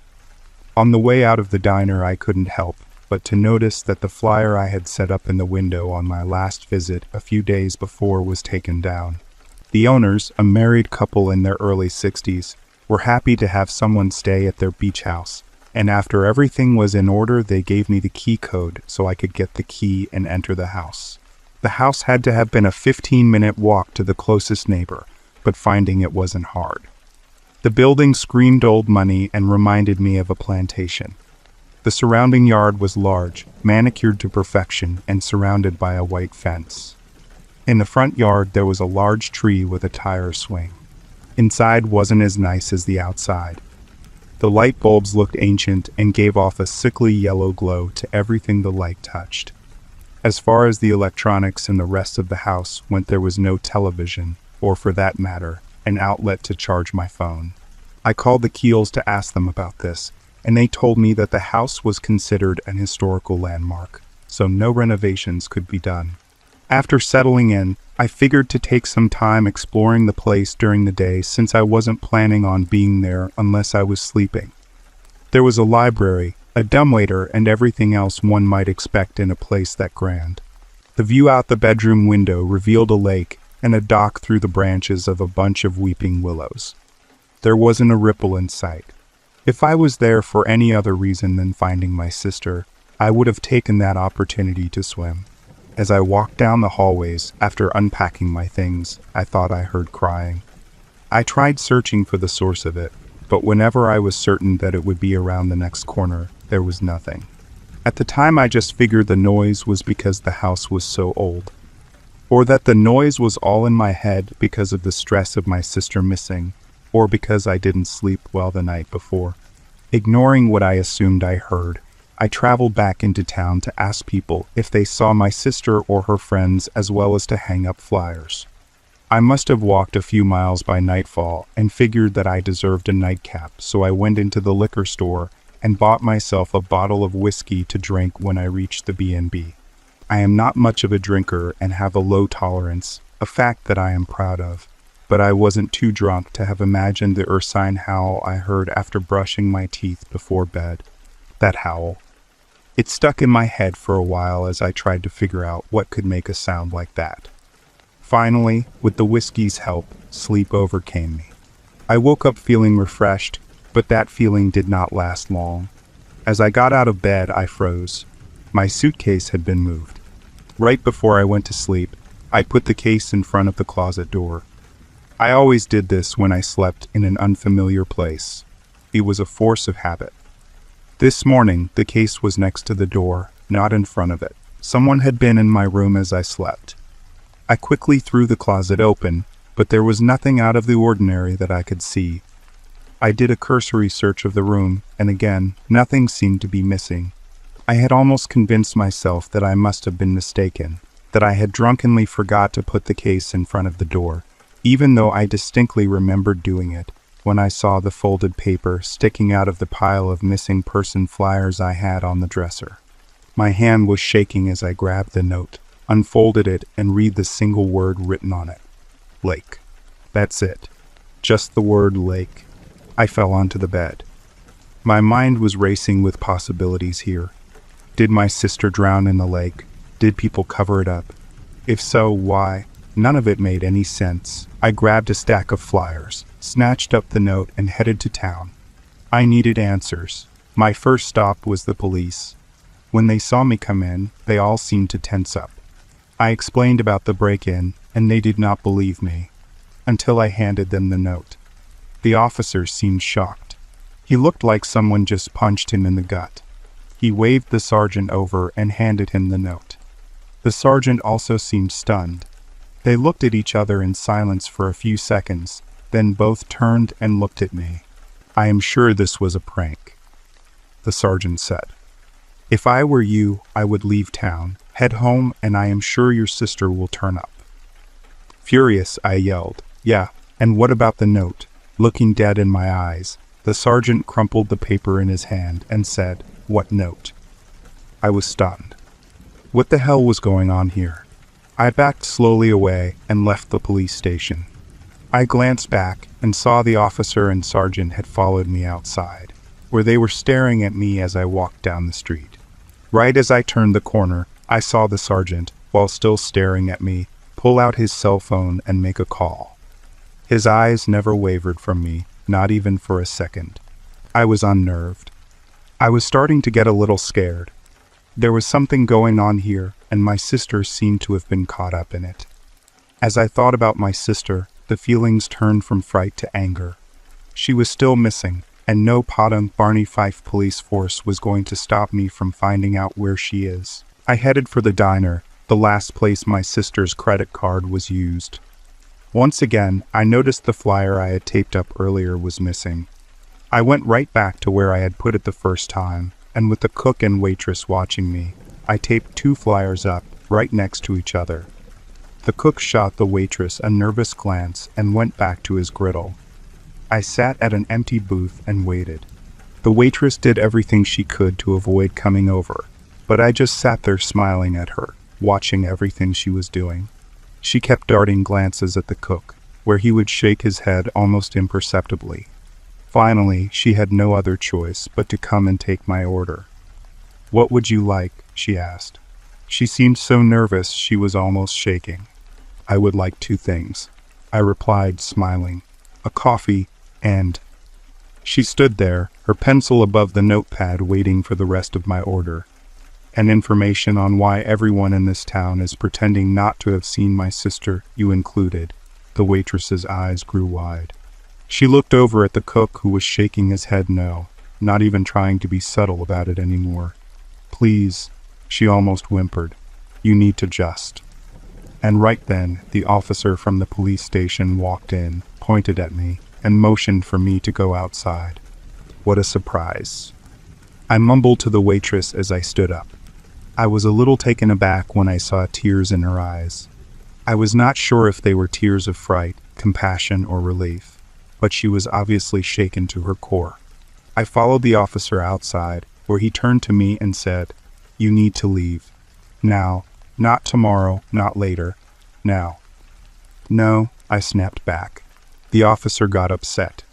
On the way out of the diner, I couldn't help but to notice that the flyer I had set up in the window on my last visit a few days before was taken down. The owners, a married couple in their early 60s, were happy to have someone stay at their beach house, and after everything was in order, they gave me the key code so I could get the key and enter the house. The house had to have been a 15-minute walk to the closest neighbor, but finding it wasn't hard. The building screamed old money and reminded me of a plantation. The surrounding yard was large, manicured to perfection, and surrounded by a white fence. In the front yard there was a large tree with a tire swing. Inside wasn't as nice as the outside. The light bulbs looked ancient and gave off a sickly yellow glow to everything the light touched. As far as the electronics in the rest of the house went, there was no television, or for that matter, an outlet to charge my phone. I called the Keels to ask them about this, and they told me that the house was considered an historical landmark, so no renovations could be done. After settling in, I figured to take some time exploring the place during the day since I wasn't planning on being there unless I was sleeping. There was a library, a dumbwaiter, and everything else one might expect in a place that grand. The view out the bedroom window revealed a lake and a dock through the branches of a bunch of weeping willows. There wasn't a ripple in sight. If I was there for any other reason than finding my sister, I would have taken that opportunity to swim. As I walked down the hallways, after unpacking my things, I thought I heard crying. I tried searching for the source of it, but whenever I was certain that it would be around the next corner, there was nothing. At the time I just figured the noise was because the house was so old, or that the noise was all in my head because of the stress of my sister missing, or because I didn't sleep well the night before. Ignoring what I assumed I heard, I traveled back into town to ask people if they saw my sister or her friends, as well as to hang up flyers. I must have walked a few miles by nightfall and figured that I deserved a nightcap, so I went into the liquor store and bought myself a bottle of whiskey to drink when I reached the B&B. I am not much of a drinker and have a low tolerance, a fact that I am proud of, but I wasn't too drunk to have imagined the ursine howl I heard after brushing my teeth before bed. That howl. It stuck in my head for a while as I tried to figure out what could make a sound like that. Finally, with the whiskey's help, sleep overcame me. I woke up feeling refreshed, but that feeling did not last long. As I got out of bed, I froze. My suitcase had been moved. Right before I went to sleep, I put the case in front of the closet door. I always did this when I slept in an unfamiliar place. It was a force of habit. This morning, the case was next to the door, not in front of it. Someone had been in my room as I slept. I quickly threw the closet open, but there was nothing out of the ordinary that I could see. I did a cursory search of the room, and again, nothing seemed to be missing. I had almost convinced myself that I must have been mistaken, that I had drunkenly forgot to put the case in front of the door, even though I distinctly remembered doing it when I saw the folded paper sticking out of the pile of missing person flyers I had on the dresser. My hand was shaking as I grabbed the note, unfolded it, and read the single word written on it. Lake. That's it. Just the word lake. I fell onto the bed. My mind was racing with possibilities here. Did my sister drown in the lake? Did people cover it up? If so, why? None of it made any sense. I grabbed a stack of flyers, snatched up the note, and headed to town. I needed answers. My first stop was the police. When they saw me come in, they all seemed to tense up. I explained about the break-in, and they did not believe me, until I handed them the note. The officer seemed shocked. He looked like someone just punched him in the gut. He waved the sergeant over and handed him the note. The sergeant also seemed stunned. They looked at each other in silence for a few seconds, then both turned and looked at me. "I am sure this was a prank," the sergeant said. "If I were you, I would leave town, head home, and I am sure your sister will turn up." Furious, I yelled, "Yeah, and what about the note?" Looking dead in my eyes, the sergeant crumpled the paper in his hand and said, "What note?" I was stunned. What the hell was going on here? I backed slowly away and left the police station. I glanced back and saw the officer and sergeant had followed me outside, where they were staring at me as I walked down the street. Right as I turned the corner, I saw the sergeant, while still staring at me, pull out his cell phone and make a call. His eyes never wavered from me, not even for a second. I was unnerved. I was starting to get a little scared. There was something going on here, and my sister seemed to have been caught up in it. As I thought about my sister, the feelings turned from fright to anger. She was still missing, and no Padang Barney Fife police force was going to stop me from finding out where she is. I headed for the diner, the last place my sister's credit card was used. Once again, I noticed the flyer I had taped up earlier was missing. I went right back to where I had put it the first time, and with the cook and waitress watching me, I taped 2 flyers up, right next to each other. The cook shot the waitress a nervous glance and went back to his griddle. I sat at an empty booth and waited. The waitress did everything she could to avoid coming over, but I just sat there smiling at her, watching everything she was doing. She kept darting glances at the cook, where he would shake his head almost imperceptibly. Finally, she had no other choice but to come and take my order. "What would you like?" she asked. She seemed so nervous she was almost shaking. "I would like 2 things," I replied, smiling. "A coffee and—" She stood there, her pencil above the notepad waiting for the rest of my order. "And information on why everyone in this town is pretending not to have seen my sister, you included." The waitress's eyes grew wide. She looked over at the cook who was shaking his head no, not even trying to be subtle about it anymore. "Please," she almost whimpered, "you need to just—" And right then, the officer from the police station walked in, pointed at me, and motioned for me to go outside. What a surprise. I mumbled to the waitress as I stood up. I was a little taken aback when I saw tears in her eyes. I was not sure if they were tears of fright, compassion, or relief, but she was obviously shaken to her core. I followed the officer outside, where he turned to me and said, "You need to leave. Now. Not tomorrow, not later. Now." "No," I snapped back. The officer got upset.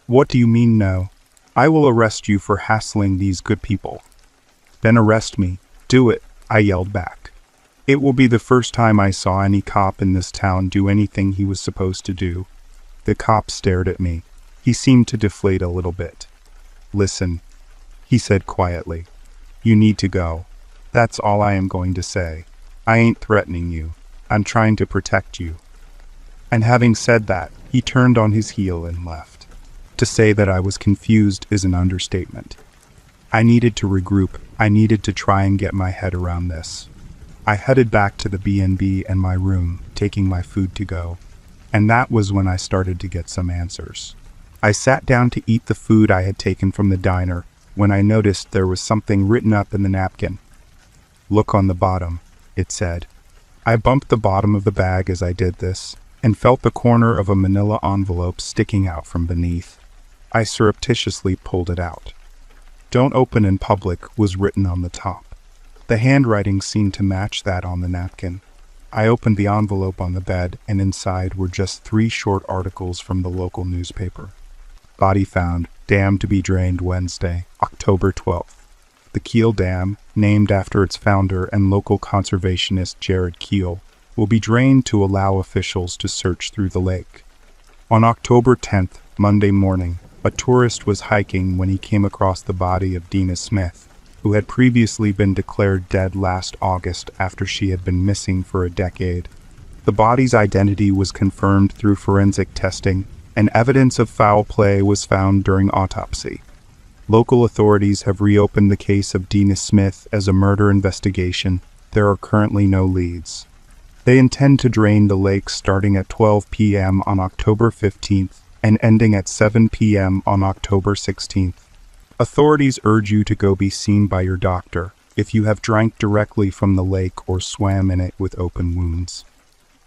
"What do you mean no? I will arrest you for hassling these good people." "Then arrest me. Do it," I yelled back. It will be the first time I saw any cop in this town do anything he was supposed to do. The cop stared at me. He seemed to deflate a little bit. "Listen," he said quietly. "You need to go. That's all I am going to say. I ain't threatening you. I'm trying to protect you." And having said that, he turned on his heel and left. To say that I was confused is an understatement. I needed to regroup. I needed to try and get my head around this. I headed back to the B&B and my room, taking my food to go. And that was when I started to get some answers. I sat down to eat the food I had taken from the diner when I noticed there was something written up in the napkin. "Look on the bottom," it said. I bumped the bottom of the bag as I did this, and felt the corner of a manila envelope sticking out from beneath. I surreptitiously pulled it out. "Don't open in public" was written on the top. The handwriting seemed to match that on the napkin. I opened the envelope on the bed, and inside were just 3 short articles from the local newspaper. Body found, dam to be drained Wednesday, October 12th. The Keel Dam, named after its founder and local conservationist Jared Keel, will be drained to allow officials to search through the lake. On October 10th, Monday morning, a tourist was hiking when he came across the body of Dina Smith, who had previously been declared dead last August after she had been missing for a decade. The body's identity was confirmed through forensic testing, and evidence of foul play was found during autopsy. Local authorities have reopened the case of Dina Smith as a murder investigation. There are currently no leads. They intend to drain the lake starting at 12 p.m. on October 15th and ending at 7 p.m. on October 16th. Authorities urge you to go be seen by your doctor if you have drank directly from the lake or swam in it with open wounds.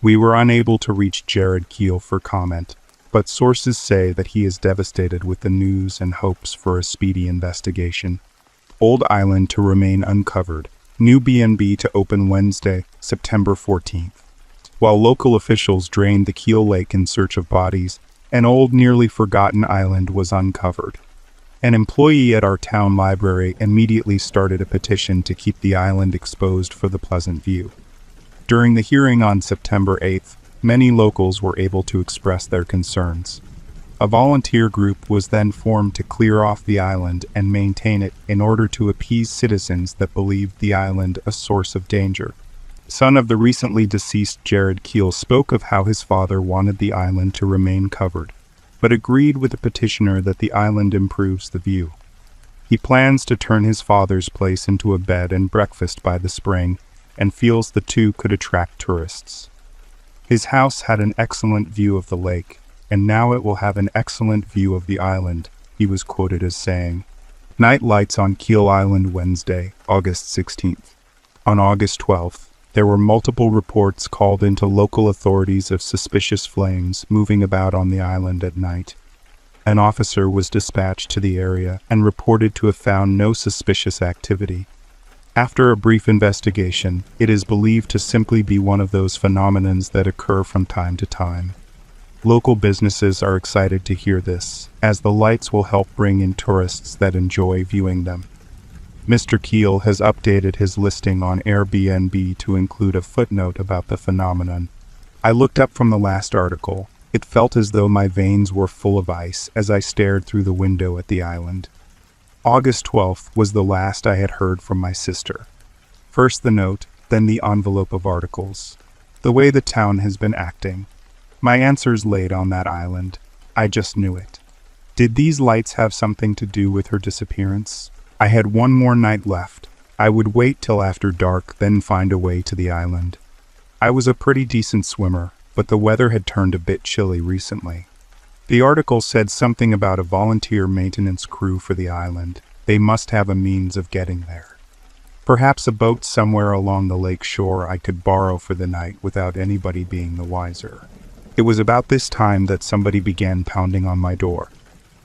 We were unable to reach Jared Keel for comment, but sources say that he is devastated with the news and hopes for a speedy investigation. Old Island to remain uncovered. New B&B to open Wednesday, September 14th. While local officials drained the Keel Lake in search of bodies, an old, nearly forgotten island was uncovered. An employee at our town library immediately started a petition to keep the island exposed for the pleasant view. During the hearing on September 8th, Many locals were able to express their concerns. A volunteer group was then formed to clear off the island and maintain it in order to appease citizens that believed the island a source of danger. Son of the recently deceased Jared Keel spoke of how his father wanted the island to remain covered, but agreed with the petitioner that the island improves the view. He plans to turn his father's place into a bed and breakfast by the spring, and feels the two could attract tourists. His house had an excellent view of the lake, and now it will have an excellent view of the island, he was quoted as saying. Night lights on Keel Island Wednesday, August 16th. On August 12th, there were multiple reports called into local authorities of suspicious flames moving about on the island at night. An officer was dispatched to the area and reported to have found no suspicious activity. After a brief investigation, it is believed to simply be one of those phenomena that occur from time to time. Local businesses are excited to hear this, as the lights will help bring in tourists that enjoy viewing them. Mr. Keel has updated his listing on Airbnb to include a footnote about the phenomenon. I looked up from the last article. It felt as though my veins were full of ice as I stared through the window at the island. August 12th was the last I had heard from my sister. First the note, then the envelope of articles. The way the town has been acting. My answers laid on that island. I just knew it. Did these lights have something to do with her disappearance? I had one more night left. I would wait till after dark, then find a way to the island. I was a pretty decent swimmer, but the weather had turned a bit chilly recently. The article said something about a volunteer maintenance crew for the island. They must have a means of getting there. Perhaps a boat somewhere along the lake shore I could borrow for the night without anybody being the wiser. It was about this time that somebody began pounding on my door.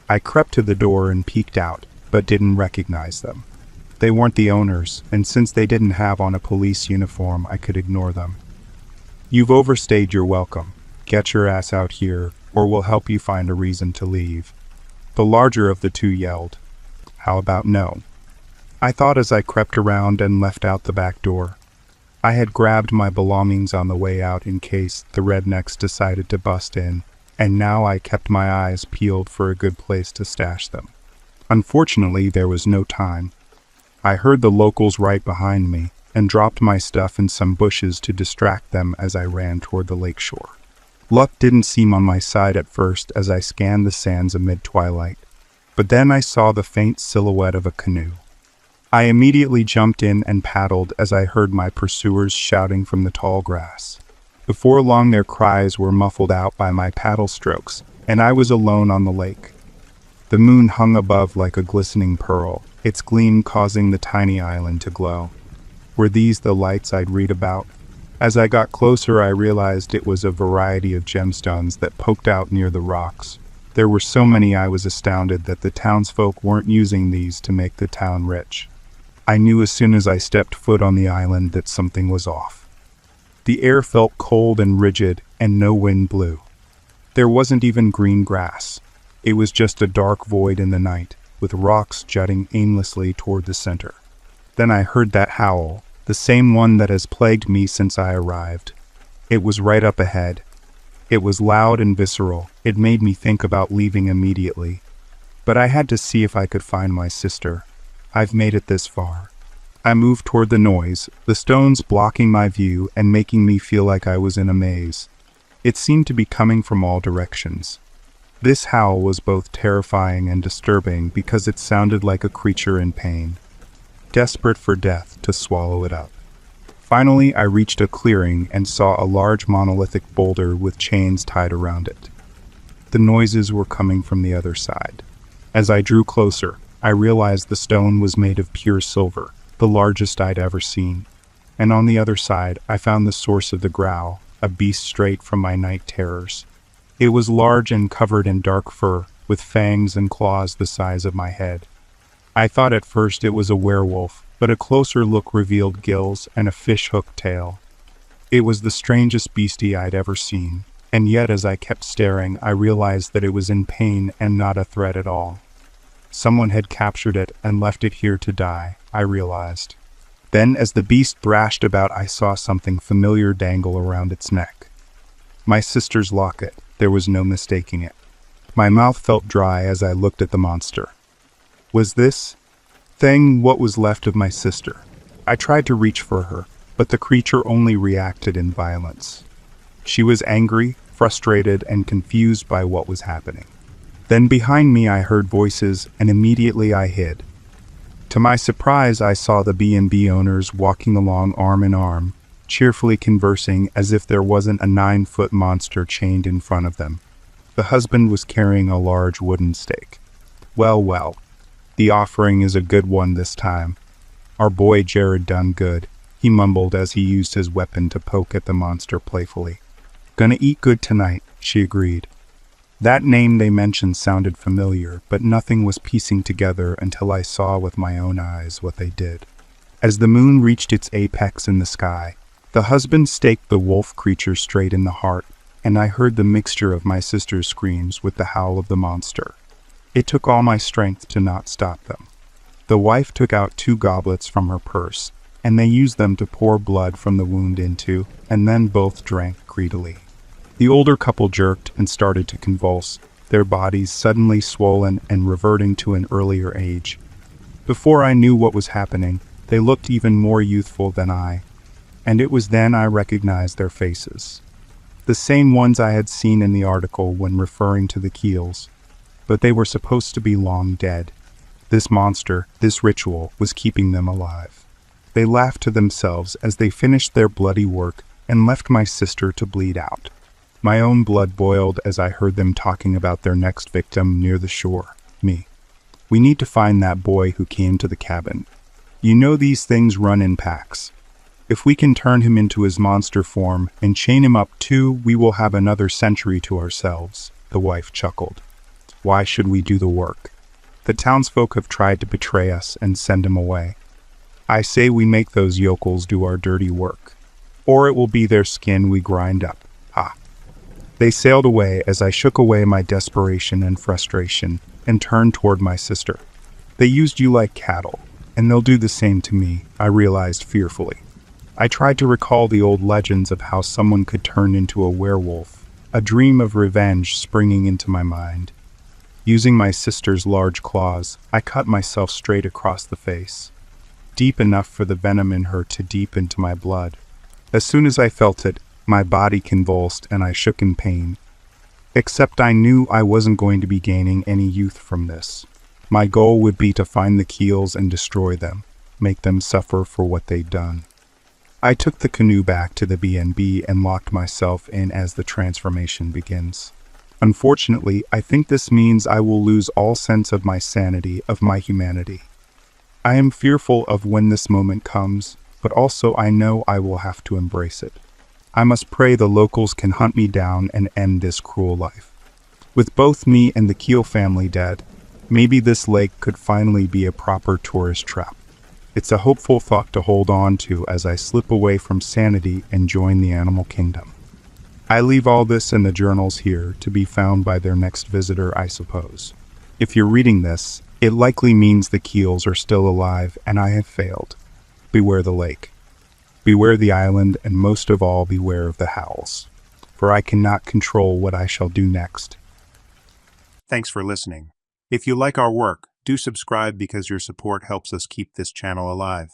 I crept to the door and peeked out, but didn't recognize them. They weren't the owners, and since they didn't have on a police uniform, I could ignore them. You've overstayed your welcome. Get your ass out here, or we'll help you find a reason to leave. The larger of the two yelled. How about no? I thought as I crept around and left out the back door. I had grabbed my belongings on the way out in case the rednecks decided to bust in, and now I kept my eyes peeled for a good place to stash them. Unfortunately, there was no time. I heard the locals right behind me and dropped my stuff in some bushes to distract them as I ran toward the lakeshore. Luck didn't seem on my side at first as I scanned the sands amid twilight, but then I saw the faint silhouette of a canoe. I immediately jumped in and paddled as I heard my pursuers shouting from the tall grass. Before long their cries were muffled out by my paddle strokes, and I was alone on the lake. The moon hung above like a glistening pearl, its gleam causing the tiny island to glow. Were these the lights I'd read about? As I got closer, I realized it was a variety of gemstones that poked out near the rocks. There were so many I was astounded that the townsfolk weren't using these to make the town rich. I knew as soon as I stepped foot on the island that something was off. The air felt cold and rigid, and no wind blew. There wasn't even green grass. It was just a dark void in the night, with rocks jutting aimlessly toward the center. Then I heard that howl, the same one that has plagued me since I arrived. It was right up ahead. It was loud and visceral. It made me think about leaving immediately. But I had to see if I could find my sister. I've made it this far. I moved toward the noise, the stones blocking my view and making me feel like I was in a maze. It seemed to be coming from all directions. This howl was both terrifying and disturbing because it sounded like a creature in pain, desperate for death to swallow it up. Finally, I reached a clearing and saw a large monolithic boulder with chains tied around it. The noises were coming from the other side. As I drew closer, I realized the stone was made of pure silver, the largest I'd ever seen. And on the other side, I found the source of the growl, a beast straight from my night terrors. It was large and covered in dark fur, with fangs and claws the size of my head. I thought at first it was a werewolf, but a closer look revealed gills and a fish-hook tail. It was the strangest beastie I'd ever seen, and yet as I kept staring, I realized that it was in pain and not a threat at all. Someone had captured it and left it here to die, I realized. Then, as the beast thrashed about, I saw something familiar dangle around its neck. My sister's locket. There was no mistaking it. My mouth felt dry as I looked at the monster. Was this thing what was left of my sister? I tried to reach for her, but the creature only reacted in violence. She was angry, frustrated, and confused by what was happening. Then behind me I heard voices, and immediately I hid. To my surprise, I saw the B&B owners walking along arm in arm, cheerfully conversing as if there wasn't a 9-foot monster chained in front of them. The husband was carrying a large wooden stake. Well, the offering is a good one this time. Our boy Jared done good, he mumbled as he used his weapon to poke at the monster playfully. Gonna eat good tonight, she agreed. That name they mentioned sounded familiar, but nothing was piecing together until I saw with my own eyes what they did. As the moon reached its apex in the sky, the husband staked the wolf creature straight in the heart, and I heard the mixture of my sister's screams with the howl of the monster. It took all my strength to not stop them. The wife took out 2 goblets from her purse, and they used them to pour blood from the wound into, and then both drank greedily. The older couple jerked and started to convulse, their bodies suddenly swollen and reverting to an earlier age. Before I knew what was happening, they looked even more youthful than I, and it was then I recognized their faces. The same ones I had seen in the article when referring to the Keels, but they were supposed to be long dead. This monster, this ritual, was keeping them alive. They laughed to themselves as they finished their bloody work and left my sister to bleed out. My own blood boiled as I heard them talking about their next victim near the shore, me. We need to find that boy who came to the cabin. You know these things run in packs. If we can turn him into his monster form and chain him up too, we will have another century to ourselves, the wife chuckled. Why should we do the work? The townsfolk have tried to betray us and send him away. I say we make those yokels do our dirty work, or it will be their skin we grind up. Ha! They sailed away as I shook away my desperation and frustration and turned toward my sister. They used you like cattle, and they'll do the same to me, I realized fearfully. I tried to recall the old legends of how someone could turn into a werewolf, a dream of revenge springing into my mind. Using my sister's large claws, I cut myself straight across the face, deep enough for the venom in her to deep into my blood. As soon as I felt it, my body convulsed and I shook in pain. Except I knew I wasn't going to be gaining any youth from this. My goal would be to find the Keels and destroy them, make them suffer for what they'd done. I took the canoe back to the B&B and locked myself in as the transformation begins. Unfortunately, I think this means I will lose all sense of my sanity, of my humanity. I am fearful of when this moment comes, but also I know I will have to embrace it. I must pray the locals can hunt me down and end this cruel life. With both me and the Keel family dead, maybe this lake could finally be a proper tourist trap. It's a hopeful thought to hold on to as I slip away from sanity and join the animal kingdom. I leave all this in the journals here to be found by their next visitor, I suppose. If you're reading this, it likely means the Keels are still alive and I have failed. Beware the lake. Beware the island, and most of all, beware of the howls. For I cannot control what I shall do next. Thanks for listening. If you like our work, do subscribe because your support helps us keep this channel alive.